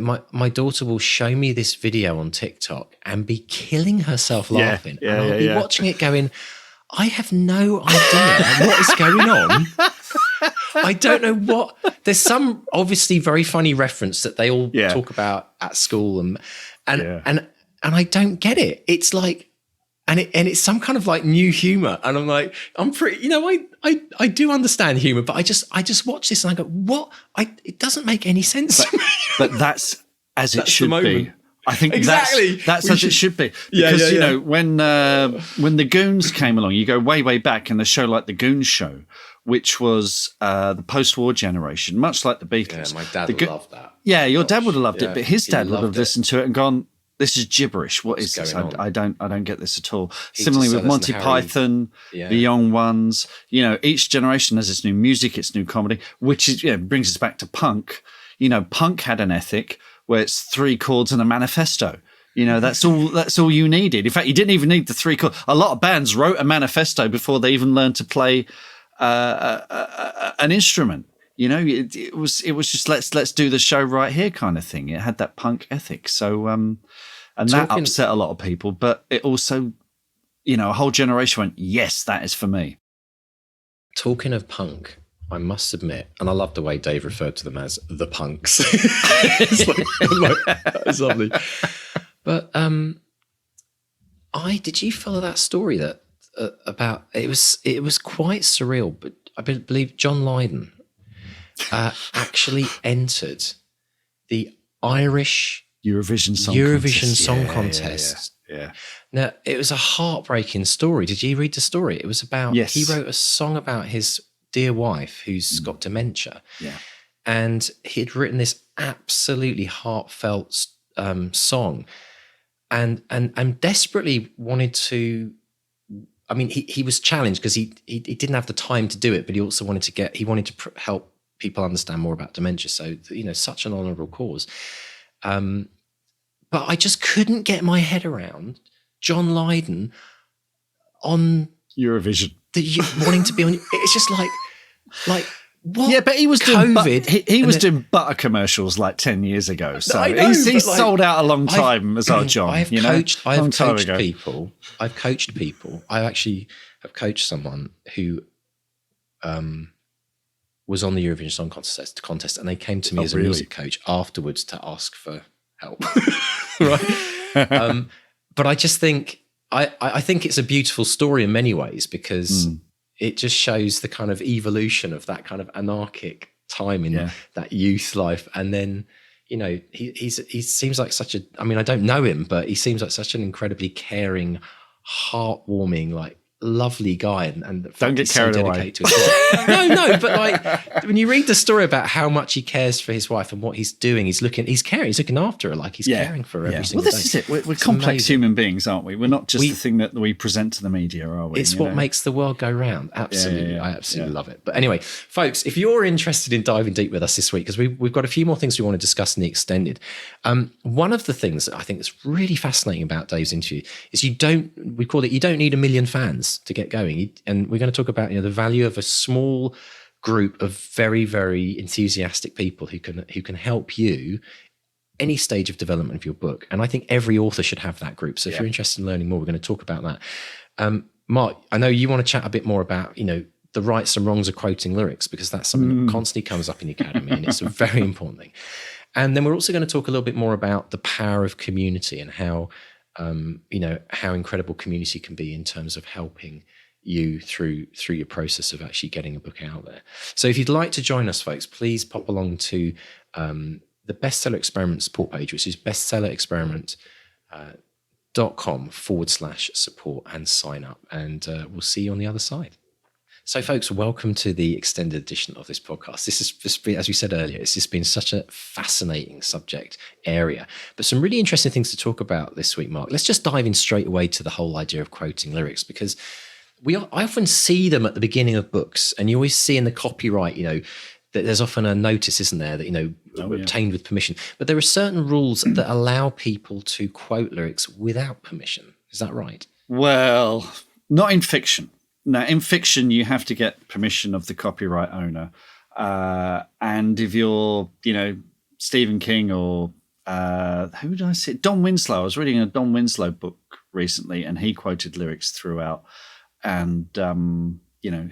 daughter will show me this video on TikTok and be killing herself laughing. And I'll be watching it going, I have no idea what is going on. I don't know what. There's some obviously very funny reference that they all talk about at school, and I don't get it. It's like, and it's some kind of like new humor, and I'm like, I'm pretty, I do understand humor, but I just watch this and I go, what? It doesn't make any sense to me. But that's as it should be. I think exactly. that's as it should be. Because, when the Goons came along, you go way back in the show like the Goons show, which was the post-war generation, much like the Beatles. Yeah, my dad would love that. Yeah, your dad would have loved it, but his dad would have listened to it and gone, this is gibberish. What is this? I don't get this at all. Similarly with Monty Python, the young ones, each generation has its new music, its new comedy, which is, brings us back to punk. Punk had an ethic where it's 3 chords and a manifesto. That's all you needed. In fact, you didn't even need the 3 chords. A lot of bands wrote a manifesto before they even learned to play an instrument. It was just let's do the show right here kind of thing. It had that punk ethic. So and that upset a lot of people, but it also, a whole generation went, yes, that is for me. Talking of punk, I must admit, and I love the way Dave referred to them as the punks. It's lovely. But did you follow that story that about it was quite surreal, but I believe John Lydon actually entered the Irish Eurovision Song Contest. Yeah. Now, it was a heartbreaking story. Did you read the story? It was about, he wrote a song about his dear wife who's got dementia. Yeah. And he'd written this absolutely heartfelt song and desperately wanted to, I mean, he was challenged because he didn't have the time to do it, but he also wanted to help people understand more about dementia. So, such an honourable cause. But I just couldn't get my head around John Lydon on Eurovision. Wanting to be on. It's just like what? Yeah, but he was COVID. Doing he was doing butter commercials like 10 years ago. So he's sold out a long time as our John. I've coached people. I actually have coached someone who was on the Eurovision Song Contest, and they came to me as a music coach afterwards to ask for help. Right. But I just think I think it's a beautiful story in many ways because it just shows the kind of evolution of that kind of anarchic time in that youth life. And then, he seems like such a, I mean, I don't know him, but he seems like such an incredibly caring, heartwarming, like lovely guy. And don't get carried away. No, but like when you read the story about how much he cares for his wife and what he's doing, he's caring, he's looking after her, like he's caring for her every single day. Well, this is it. We're complex amazing. Human beings, aren't we? We're not just the thing that we present to the media, are we? It's what makes the world go round. Absolutely. I absolutely love it. But anyway, folks, if you're interested in diving deep with us this week, because we've got a few more things we want to discuss in the extended. One of the things that I think is really fascinating about Dave's interview is you don't need a million fans to get going. And we're going to talk about the value of a small group of very, very enthusiastic people who can help you any stage of development of your book. And I think every author should have that group. So if you're interested in learning more, we're going to talk about that. Mark, I know you want to chat a bit more about the rights and wrongs of quoting lyrics, because that's something that constantly comes up in the academy, and it's a very important thing. And then we're also going to talk a little bit more about the power of community and how how incredible community can be in terms of helping you through your process of actually getting a book out there. So if you'd like to join us, folks, please pop along to the Bestseller Experiment support page, which is bestsellerexperiment.com/support, and sign up, and we'll see you on the other side. So, folks, welcome to the extended edition of this podcast. This is just, as we said earlier, it's just been such a fascinating subject area, but some really interesting things to talk about this week, Mark. Let's just dive in straight away to the whole idea of quoting lyrics, because I often see them at the beginning of books, and you always see in the copyright, there's often a notice, isn't there, that, obtained with permission. But there are certain rules that allow people to quote lyrics without permission. Is that right? Well, not in fiction. Now, in fiction, you have to get permission of the copyright owner. And if you're, Stephen King or who did I see? Don Winslow. I was reading a Don Winslow book recently, and he quoted lyrics throughout. And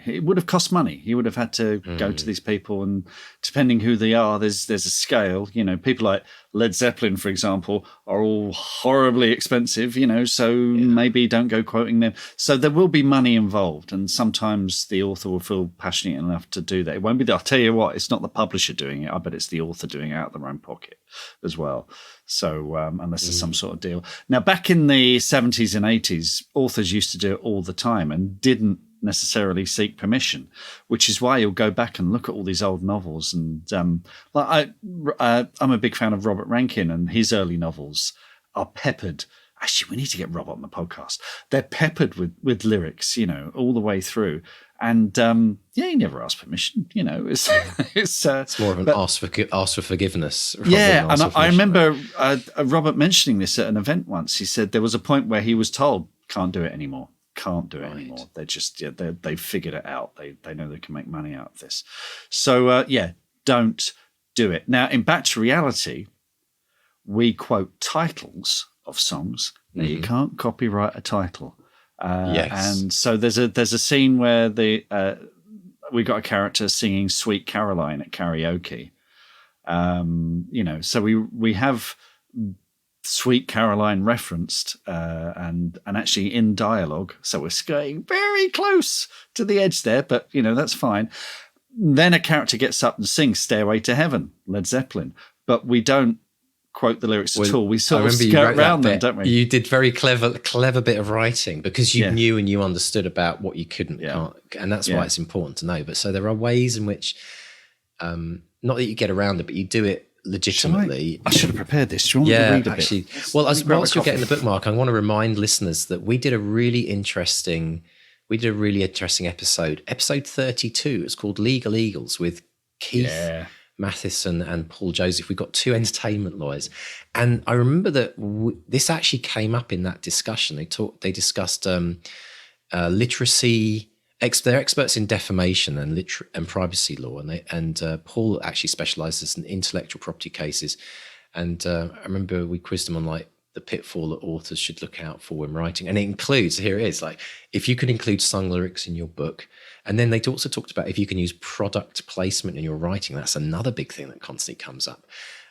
it would have cost money. He would have had to go to these people, and depending who they are, there's a scale. People like Led Zeppelin, for example, are all horribly expensive. So maybe don't go quoting them. So there will be money involved, and sometimes the author will feel passionate enough to do that. It won't be. I'll tell you what, it's not the publisher doing it. I bet it's the author doing it out of their own pocket as well. So unless there's some sort of deal. Now, back in the 70s and 80s, authors used to do it all the time and didn't necessarily seek permission, which is why you'll go back and look at all these old novels. And I'm a big fan of Robert Rankin, and his early novels are peppered. Actually, we need to get Rob on the podcast. They're peppered with lyrics, all the way through. And he never asked permission. It's more of an ask for forgiveness. Yeah, and I remember Robert mentioning this at an event once. He said there was a point where he was told, can't do it anymore. Can't do it anymore. They're just they've figured it out. They know they can make money out of this. So don't do it. Now, in Back to Reality, we quote titles of songs. Now, you can't copyright a title. Yes. And so there's a scene where we got a character singing "Sweet Caroline" at karaoke. So we have Sweet Caroline referenced and actually in dialogue. So we're skirting very close to the edge there, but that's fine. Then a character gets up and sings "Stairway to Heaven," Led Zeppelin, but we don't quote the lyrics at all. We sort of skirt around them, don't we? You did very clever bit of writing because you knew and you understood about what you couldn't, can't, and that's why it's important to know. But so there are ways in which, not that you get around it, but you do it legitimately. I should have prepared this. Do you want me to read a bit? Well, whilst you're getting the bookmark, I want to remind listeners that we did a really interesting episode 32. It's called Legal Eagles with Keith Matheson and Paul Joseph. We've got two entertainment lawyers, and I remember that this actually came up in that discussion. They discussed literacy. They're experts in defamation and privacy law, and Paul actually specialises in intellectual property cases. And I remember we quizzed them on like the pitfall that authors should look out for when writing, and it includes, here it is, like if you could include sung lyrics in your book. And then they also talked about if you can use product placement in your writing. That's another big thing that constantly comes up.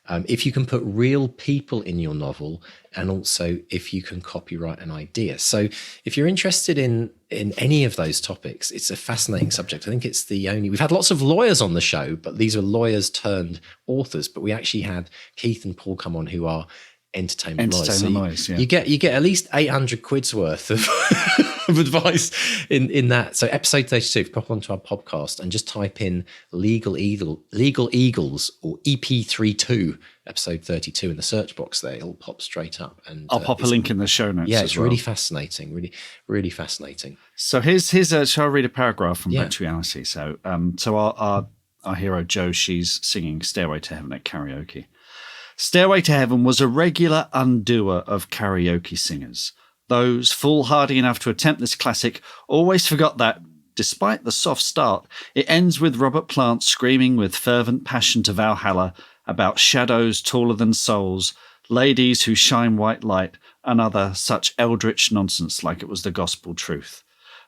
If you can put real people in your novel, and also if you can copyright an idea. So if you're interested in any of those topics, it's a fascinating subject. I think it's we've had lots of lawyers on the show, but these are lawyers turned authors. But we actually had Keith and Paul come on, who are entertainment lawyers. So you get at least 800 quid's worth of of advice in that. So episode 32, if you pop onto our podcast and just type in Legal Eagles or EP32 episode 32 in the search box there, it'll pop straight up. And I'll pop a link in the show notes. Yeah, it's really fascinating, really, really fascinating. So here's shall I read a paragraph from Back to Reality? So our hero Jo, she's singing "Stairway to Heaven" at karaoke. Stairway to Heaven was a regular undoer of karaoke singers. Those foolhardy enough to attempt this classic always forgot that, despite the soft start, it ends with Robert Plant screaming with fervent passion to Valhalla about shadows taller than souls, ladies who shine white light, and other such eldritch nonsense like it was the gospel truth.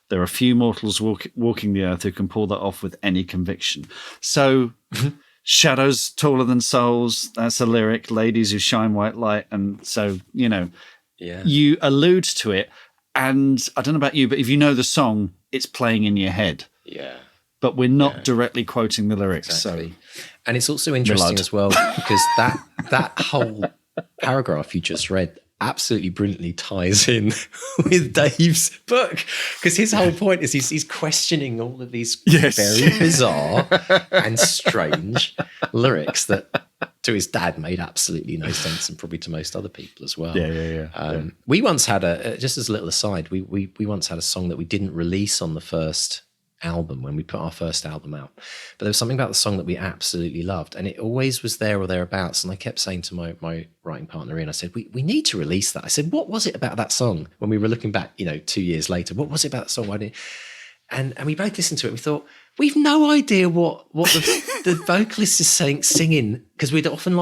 There are few mortals walking the earth who can pull that off with any conviction. So... shadows taller than souls, that's a lyric. Ladies who shine white light. And so, you allude to it. And I don't know about you, but if you know the song, it's playing in your head. Yeah. But we're not directly quoting the lyrics. Exactly. So, and it's also interesting as well, because that whole paragraph you just read absolutely brilliantly ties in with Dave's book, because his whole point is he's questioning all of these very bizarre and strange lyrics that to his dad made absolutely no sense, and probably to most other people as well. We once had just as a little aside, we once had a song that we didn't release on the first album, when we put our first album out. But there was something about the song that we absolutely loved, and it always was there or thereabouts. And I kept saying to my writing partner Ian, I said, we need to release that. I said, what was it about that song when we were looking back, 2 years later? What was it about that song? Why didn't... And we both listened to it. We thought, we've no idea what the vocalist is singing, because we'd often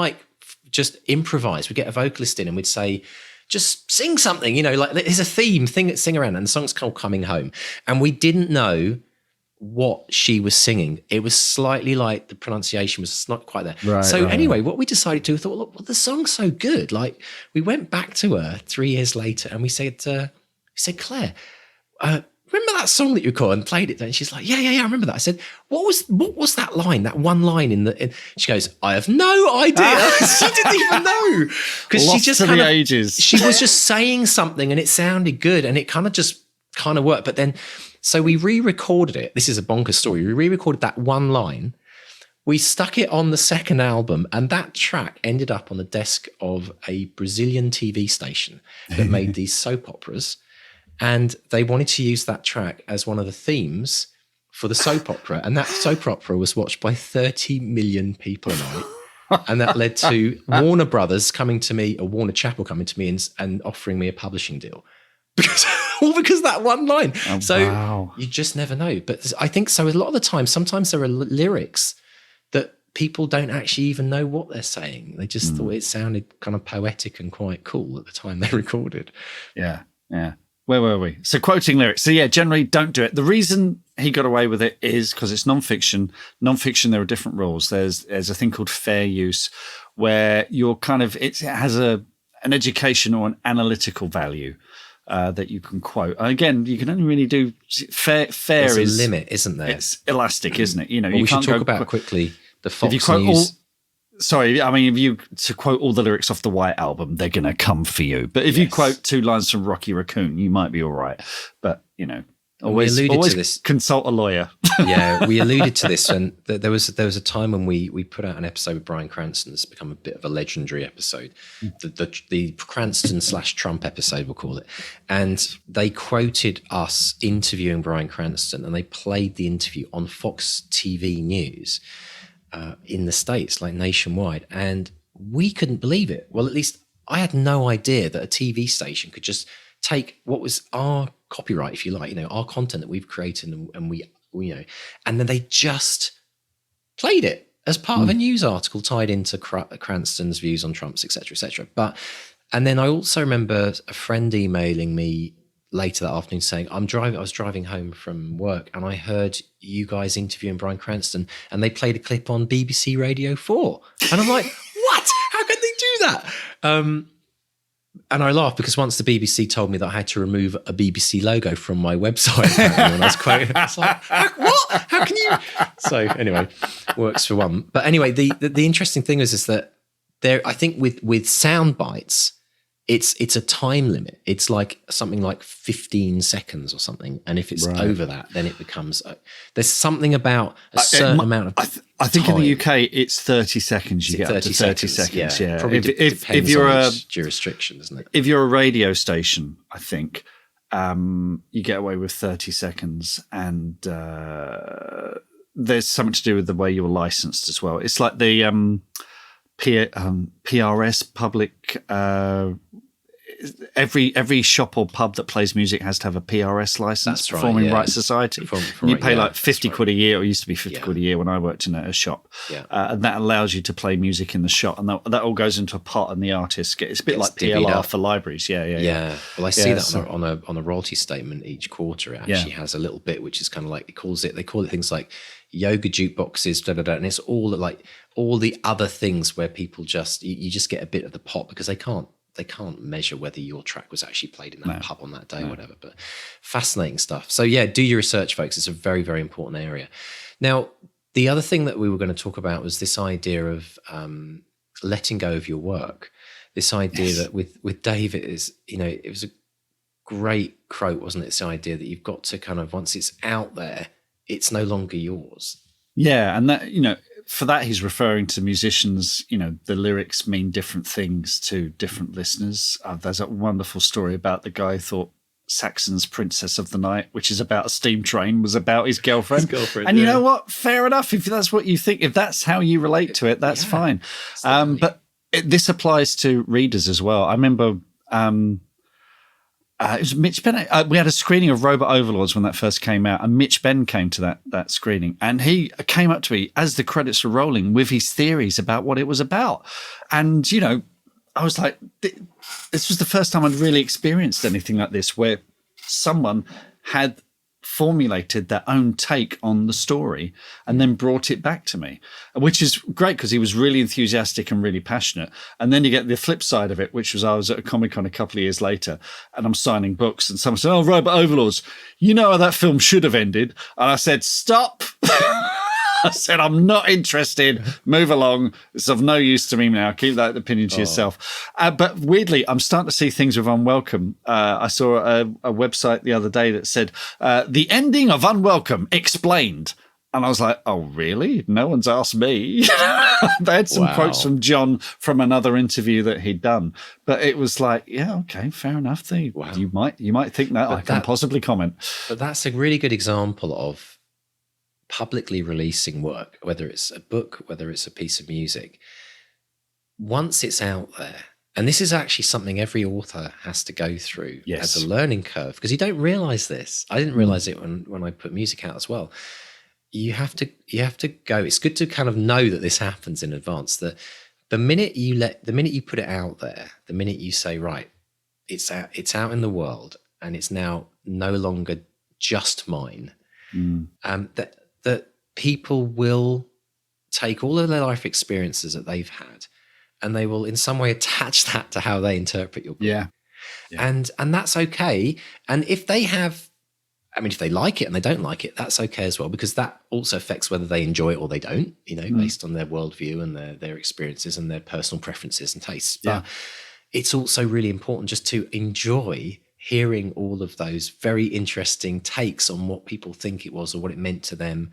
just improvise. We'd get a vocalist in and we'd say, just sing something, like there's a theme, sing around. And the song's called Coming Home. And we didn't know what she was singing. It was slightly like the pronunciation was not quite there. Right, anyway, what we decided to, we thought, look, well, the song's so good. Like, we went back to her 3 years later and we said, Claire, remember that song that you recorded and played it? And she's like, yeah, I remember that. I said, what was that line? That one line she goes, I have no idea. She didn't even know, because she just she was just saying something and it sounded good and it kind of worked. But then, so we re-recorded it. This is a bonkers story. We re-recorded that one line. We stuck it on the second album, and that track ended up on the desk of a Brazilian TV station that made these soap operas. And they wanted to use that track as one of the themes for the soap opera. And that soap opera was watched by 30 million people a night. And that led to Warner Brothers coming to me, or Warner Chappell coming to me and offering me a publishing deal. Because that one line. Oh, so wow. You just never know. But I think so a lot of the time, sometimes there are lyrics that people don't actually even know what they're saying. They just thought it sounded kind of poetic and quite cool at the time they recorded. Yeah. Where were we? So quoting lyrics. So yeah, generally don't do it. The reason he got away with it is because it's non-fiction. Non-fiction, there are different rules. There's a thing called fair use, where you're it has an education or an analytical value that you can quote. Again, you can only really do fair. There's a limit, isn't there? It's elastic, isn't it? Well, you we should talk about quickly the Fox if you News. If you to quote all the lyrics off the White Album, they're going to come for you. But if you quote 2 lines from Rocky Raccoon, you might be all right. But, always to this. Consult a lawyer. Yeah, we alluded to this. And there was a time when we put out an episode with Bryan Cranston that's become a bit of a legendary episode. The Cranston/Trump episode, we'll call it. And they quoted us interviewing Bryan Cranston, and they played the interview on Fox TV News. In the States, like nationwide, and we couldn't believe it. Well, at least I had no idea that a TV station could just take what was our copyright, if you like, our content that we've created, and we and then they just played it as part of a news article tied into Cranston's views on Trump's, etc., etc. And then I also remember a friend emailing me later that afternoon saying, I was driving home from work and I heard you guys interviewing Bryan Cranston and they played a clip on BBC Radio 4. And I'm like, what? How can they do that? And I laughed because once the BBC told me that I had to remove a BBC logo from my website when I was quoting, I was like, what? How can you? So anyway, works for one. But anyway, the interesting thing is that there, I think with sound bites, it's a time limit. It's like something like 15 seconds or something. And if it's over that, then it becomes, there's something about a certain amount of I think time. In the UK, it's 30 seconds. You get 30 up to 30 seconds. Yeah. Probably if you're a jurisdiction, isn't it? If you're a radio station, I think you get away with 30 seconds. And there's something to do with the way you're licensed as well. It's like the PRS, public... every shop or pub that plays music has to have a PRS license, Performing Rights Society. You pay like 50 quid a year, or used to be 50 quid a year when I worked in a shop. And that allows you to play music in the shop, and that all goes into a pot, and the artists it's a bit like PLR for libraries. Yeah. Well, I see that on a royalty statement each quarter. It actually has a little bit which is kind of like they call it things like yoga jukeboxes, blah, blah, blah, and it's all like all the other things where people just you just get a bit of the pot because they can't measure whether your track was actually played in that pub on that day or whatever. But fascinating stuff. So yeah, do your research, folks. It's a very, very important area. Now, the other thing that we were going to talk about was this idea of letting go of your work. This idea that with Dave, it was a great quote, wasn't it? This idea that you've got to kind of, once it's out there, it's no longer yours. Yeah. And that, for that, he's referring to musicians, the lyrics mean different things to different listeners. There's a wonderful story about the guy who thought Saxon's Princess of the Night, which is about a steam train, was about his girlfriend. And you yeah. know what? Fair enough. If that's what you think, if that's how you relate to it, that's fine. But this applies to readers as well. I remember it was Mitch Bennett. We had a screening of Robot Overlords when that first came out, and Mitch Benn came to that screening, and he came up to me as the credits were rolling with his theories about what it was about. And, you know, I was like, this was the first time I'd really experienced anything like this, where someone had formulated their own take on the story and then brought it back to me, which is great because he was really enthusiastic and really passionate. And then you get the flip side of it, which was I was at a Comic-Con a couple of years later and I'm signing books and someone said, "Oh, Robot Overlords, you know how that film should have ended?" And I said, "Stop." I said, "I'm not interested. Move along. It's of no use to me now. Keep that opinion to yourself." But weirdly, I'm starting to see things with Unwelcome. I saw a website the other day that said, "The ending of Unwelcome explained." And I was like, "Oh, really? No one's asked me." They had some quotes from John from another interview that he'd done. But it was like, yeah, okay, fair enough. You might think that I can possibly comment. But that's a really good example of publicly releasing work, whether it's a book, whether it's a piece of music, once it's out there. And this is actually something every author has to go through as a learning curve, because you don't realize this. I didn't realize it when I put music out as well. You have to go. It's good to kind of know that this happens in advance. That the minute you put it out there, the minute you say, right, it's out in the world and it's now no longer just mine. That people will take all of their life experiences that they've had and they will in some way attach that to how they interpret your book. Yeah. And that's okay. And if they like it and they don't like it, that's okay as well, because that also affects whether they enjoy it or they don't, based on their worldview and their experiences and their personal preferences and tastes. But it's also really important just to enjoy hearing all of those very interesting takes on what people think it was or what it meant to them.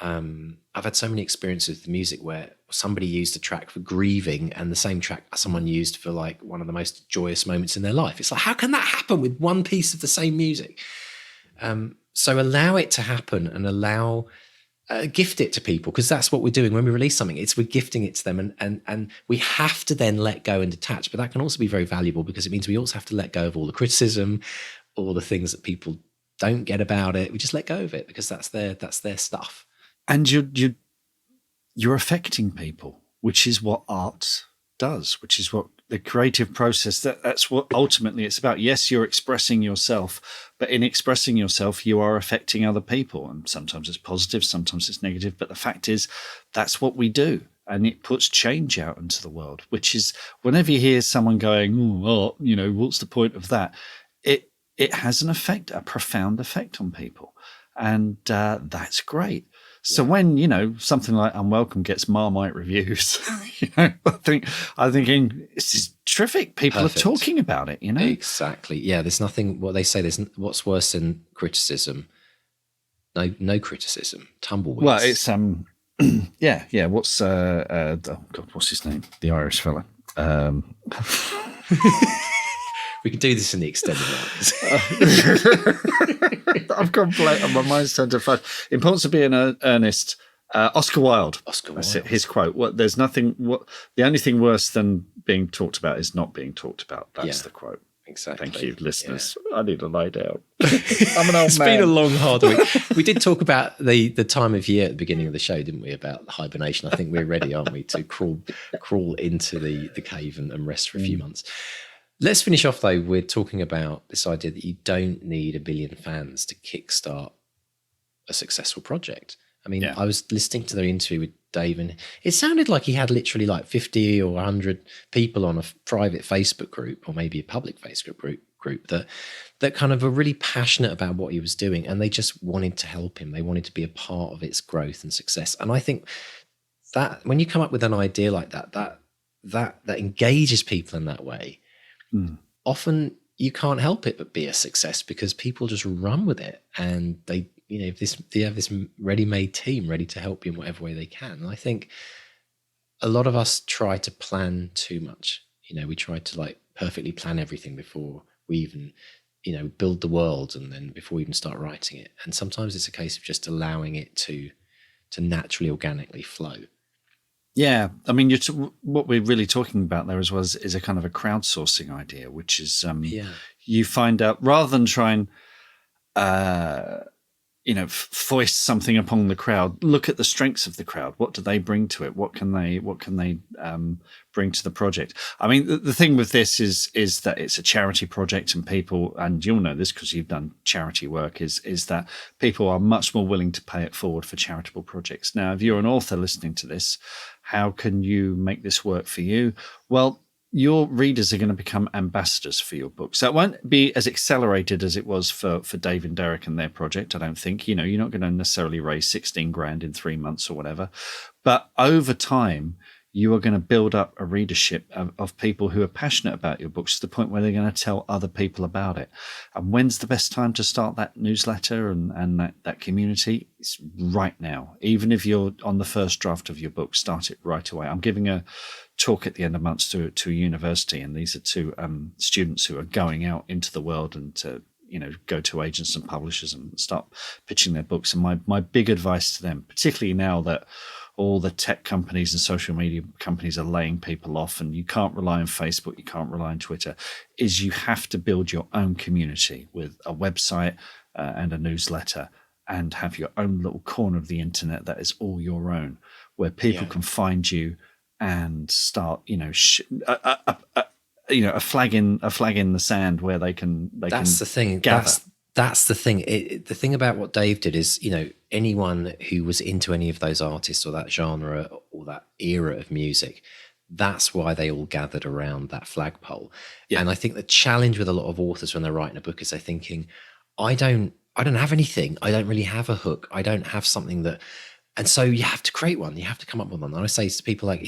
I've had so many experiences with music where somebody used a track for grieving and the same track someone used for like one of the most joyous moments in their life. It's like, how can that happen with one piece of the same music? So allow it to happen and gift it to people, because that's what we're doing when we release something. We're gifting it to them, and we have to then let go and detach. But that can also be very valuable because it means we also have to let go of all the criticism, all the things that people don't get about it. We just let go of it because that's their stuff. And you're affecting people, which is what art does, which is what the creative process, that's what ultimately it's about. Yes, you're expressing yourself, but in expressing yourself, you are affecting other people. And sometimes it's positive, sometimes it's negative. But the fact is, that's what we do. And it puts change out into the world, which is whenever you hear someone going, what's the point of that? It has an effect, a profound effect on people. And that's great. So when, something like Unwelcome gets Marmite reviews, I'm thinking this is terrific. People are talking about it, Exactly. Yeah. There's nothing, what they say, what's worse than criticism? No criticism. Tumbleweeds. Well, it's, yeah. What's, what's his name? The Irish fella. We can do this in the extended lines. I've gone blank. My mind's turned to flash. Importance of being earnest. Oscar Wilde. That's it, his quote. There's nothing. The only thing worse than being talked about is not being talked about. That's the quote. Exactly. Thank you, listeners. Yeah. I need to lie down. I'm an old man. It's been a long, hard week. We did talk about the time of year at the beginning of the show, didn't we? About hibernation. I think we're ready, aren't we, to crawl into the cave and rest for a few months. Let's finish off, though, with talking about this idea that you don't need 1 billion fans to kickstart a successful project. I mean, I was listening to the interview with Dave, and it sounded like he had literally like 50 or 100 people on a private Facebook group, or maybe a public Facebook group that kind of were really passionate about what he was doing, and they just wanted to help him. They wanted to be a part of its growth and success. And I think that when you come up with an idea like that engages people in that way, often you can't help it but be a success because people just run with it, and they have this ready-made team ready to help you in whatever way they can. And I think a lot of us try to plan too much. We try to like perfectly plan everything before we even build the world, and then before we even start writing it. And sometimes it's a case of just allowing it to naturally, organically flow. Yeah, I mean, what we're really talking about there as well is a kind of a crowdsourcing idea, which is you find out, rather than try and foist something upon the crowd, look at the strengths of the crowd. What do they bring to it? What can they bring to the project? I mean, the thing with this is that it's a charity project, and people, and you'll know this because you've done charity work, is that people are much more willing to pay it forward for charitable projects. Now, if you're an author listening to this, how can you make this work for you? Well, your readers are going to become ambassadors for your book. So it won't be as accelerated as it was for Dave and Derek and their project, I don't think. You're not going to necessarily raise 16 grand in 3 months or whatever. But over time, you are going to build up a readership of people who are passionate about your books to the point where they're going to tell other people about it. And when's the best time to start that newsletter and that community? It's right now. Even if you're on the first draft of your book, start it right away. I'm giving a talk at the end of months to a university, and these are two students who are going out into the world and to go to agents and publishers and start pitching their books. And my big advice to them, particularly now that all the tech companies and social media companies are laying people off, and you can't rely on Facebook, you can't rely on Twitter, is you have to build your own community with a website and a newsletter, and have your own little corner of the internet that is all your own, where people can find you and start, a flag in the sand where they can. That's the thing. Gather. That's the thing. The thing about what Dave did is, anyone who was into any of those artists or that genre or that era of music, that's why they all gathered around that flagpole. Yeah. And I think the challenge with a lot of authors when they're writing a book is they're thinking, I don't have anything. I don't really have a hook. I don't have something that. And so you have to create one. You have to come up with one. And I say to people like,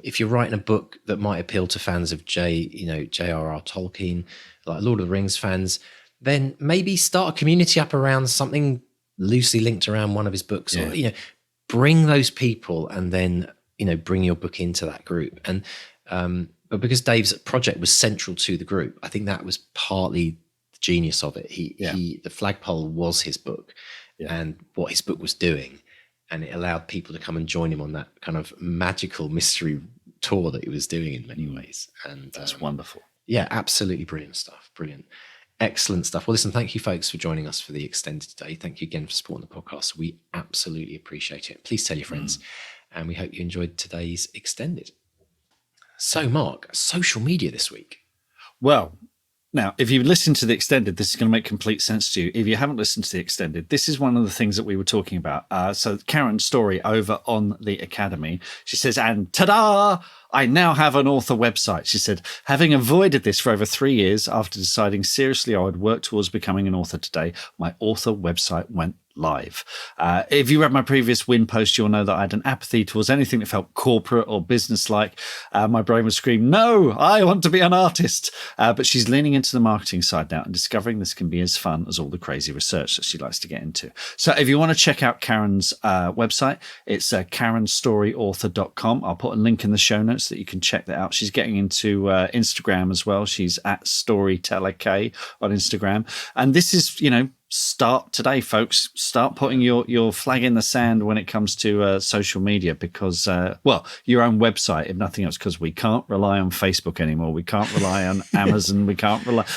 if you're writing a book that might appeal to fans of J.R.R. Tolkien, like Lord of the Rings fans, then maybe start a community up around something loosely linked around one of his books, or bring those people, and then bring your book into that group. And but because Dave's project was central to the group, I think that was partly the genius of it. The flagpole was his book and what his book was doing, and it allowed people to come and join him on that kind of magical mystery tour that he was doing in many ways. And that's wonderful. Yeah, absolutely brilliant stuff. Brilliant. Excellent stuff. Well, listen, thank you folks for joining us for the Extended today. Thank you again for supporting the podcast. We absolutely appreciate it. Please tell your friends, and we hope you enjoyed today's Extended. So, Mark, social media this week. Well, now, if you listen to the Extended, this is going to make complete sense to you. If you haven't listened to the Extended, this is one of the things that we were talking about. So Karen's story over on the Academy, she says, and ta-da! I now have an author website. She said, having avoided this for over 3 years, after deciding seriously I would work towards becoming an author today, my author website went live. If you read my previous win post, you'll know that I had an apathy towards anything that felt corporate or business-like. My brain would scream, no, I want to be an artist. But she's leaning into the marketing side now and discovering this can be as fun as all the crazy research that she likes to get into. So if you want to check out Karen's website, it's karensstoryauthor.com. I'll put a link in the show notes that you can check that out. She's getting into Instagram as well. She's at StorytellerK on Instagram. And this is, start today, folks. Start putting your flag in the sand when it comes to social media, because, your own website, if nothing else, because we can't rely on Facebook anymore. We can't rely on Amazon.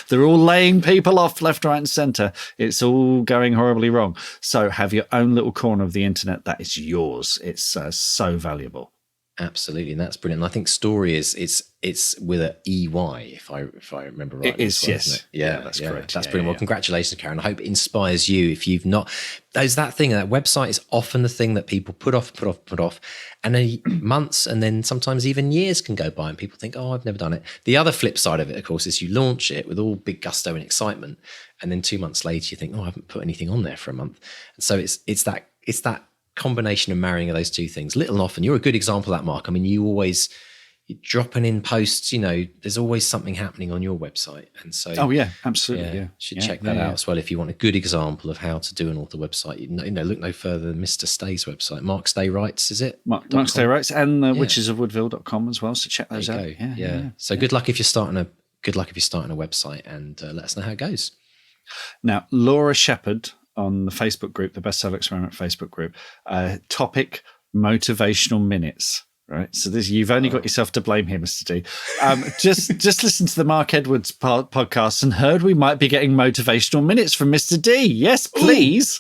They're all laying people off left, right, and center. It's all going horribly wrong. So have your own little corner of the internet that is yours. It's so valuable. Absolutely, and that's brilliant. And I think story it's with a EY, if I remember right. It is, well, yes. Yeah, that's correct. That's brilliant. Well, congratulations, Karen. I hope it inspires you. If you've not, there's that thing. That website is often the thing that people put off, and then months, and then sometimes even years can go by, and people think, "Oh, I've never done it." The other flip side of it, of course, is you launch it with all big gusto and excitement, and then 2 months later, you think, "Oh, I haven't put anything on there for a month." And so it's that combination of marrying of those two things, little and often. You're a good example of that, Mark. I mean, you're dropping in posts, there's always something happening on your website. And so absolutely. You should check that out as well. If you want a good example of how to do an author website, look no further than Mr. Stay's website. Mark Stay Writes, is it? Mark Stay Writes, and witchesofwoodville.com as well. So check those out. So good luck if you're starting a website, and let us know how it goes. Now, Laura Shepherd on the Facebook group, the Bestseller Experiment Facebook group, topic motivational minutes. Right, so you've only got yourself to blame here, Mr. D. Just listen to the Mark Edwards podcast and heard we might be getting motivational minutes from Mr. D. Yes, please.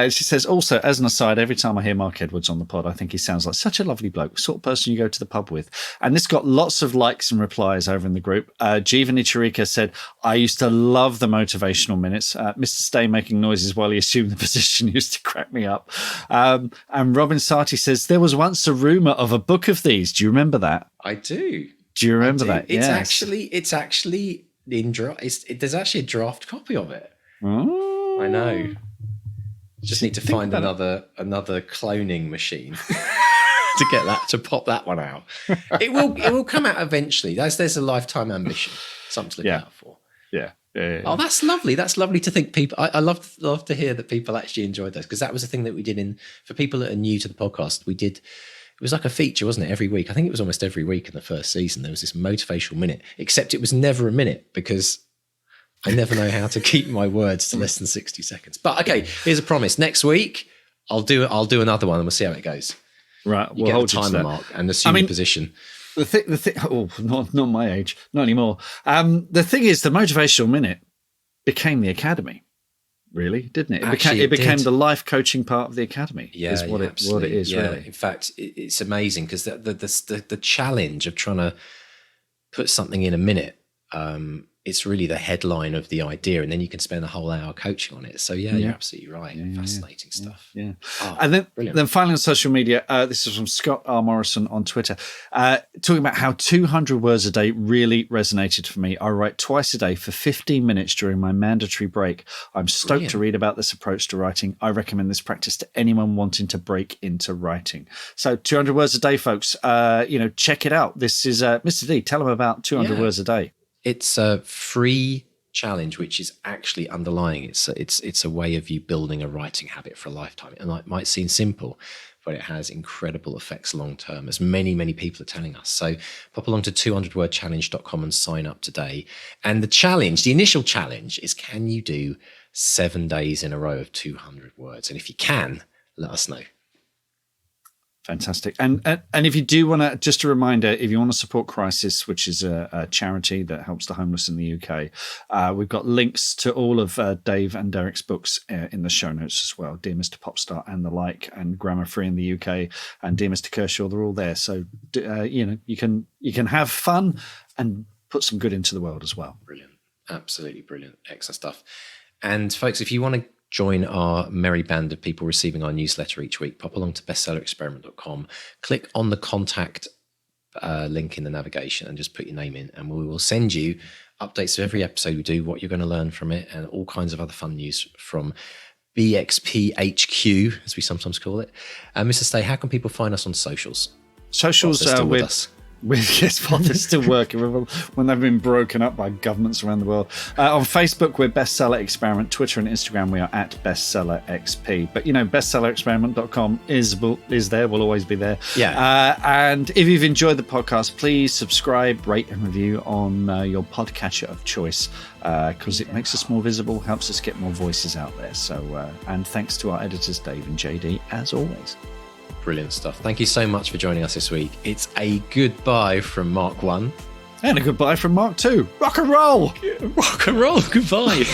She says, also, as an aside, every time I hear Mark Edwards on the pod, I think he sounds like such a lovely bloke, sort of person you go to the pub with. And this got lots of likes and replies over in the group. Jeevani Charika said, I used to love the motivational minutes. Mr. Stay making noises while he assumed the position used to crack me up. And Robin Sarti says, there was once a rumour of a book of these. Do you remember that? I do. Do you remember that? It's yes. actually in draft. There's actually a draft copy of it. Oh. I know. Just need to find another cloning machine to pop that one out. It will come out eventually. There's a lifetime ambition, something to look out for. Yeah. Oh, that's lovely. That's lovely to think people. I love to hear that people actually enjoyed those, because that was the thing that we did for people that are new to the podcast. We did. It was like a feature, wasn't it? Every week. I think it was almost every week in the first season. There was this motivational minute, except it was never a minute, because I never know how to keep my words to less than 60 seconds. But okay, here's a promise. Next week, I'll do another one and we'll see how it goes. Right. We'll hold the timer mark and assume the position. The thing. Oh, not my age, not anymore. The thing is, the motivational minute became the academy. Really, didn't it? It became the life coaching part of the academy. Yeah, is what it is. Yeah. Really. In fact, it's amazing, because the challenge of trying to put something in a minute. It's really the headline of the idea, and then you can spend a whole hour coaching on it. So you're absolutely right. Fascinating stuff. Yeah. Oh, and then finally on social media, this is from Scott R. Morrison on Twitter, talking about how 200 words a day really resonated for me. I write twice a day for 15 minutes during my mandatory break. I'm stoked to read about this approach to writing. I recommend this practice to anyone wanting to break into writing. So 200 words a day, folks. Check it out. This is Mr. D. Tell them about 200 words a day. It's a free challenge, which is actually underlying. It's a way of you building a writing habit for a lifetime. And it might seem simple, but it has incredible effects long term, as many people are telling us. So pop along to 200wordchallenge.com and sign up today. And the initial challenge is, can you do 7 days in a row of 200 words? And if you can, let us know. Fantastic. And if you do want to, just a reminder, if you want to support Crisis, which is a charity that helps the homeless in the UK, we've got links to all of Dave and Derek's books in the show notes as well. Dear Mr. Popstar and the Like, and Grammar Free in the UK, and Dear Mr. Kershaw, they're all there. So, you can have fun and put some good into the world as well. Brilliant. Absolutely brilliant. Excellent stuff. And folks, if you want to join our merry band of people receiving our newsletter each week, pop along to bestsellerexperiment.com, click on the contact link in the navigation and just put your name in, and we will send you updates of every episode we do, what you're going to learn from it, and all kinds of other fun news from BXPHQ, as we sometimes call it. Mr. Stay, how can people find us on socials? Socials with us. While they're still working, when they've been broken up by governments around the world. On Facebook, we're Bestseller Experiment. Twitter and Instagram, we are at BestsellerXP. But, bestsellerexperiment.com is there, will always be there. Yeah. And if you've enjoyed the podcast, please subscribe, rate and review on your podcatcher of choice, because it makes us more visible, helps us get more voices out there. So, and thanks to our editors, Dave and JD, as always. Brilliant stuff. Thank you so much for joining us this week. It's a goodbye from Mark 1. And a goodbye from Mark 2. Rock and roll! Rock and roll. Goodbye.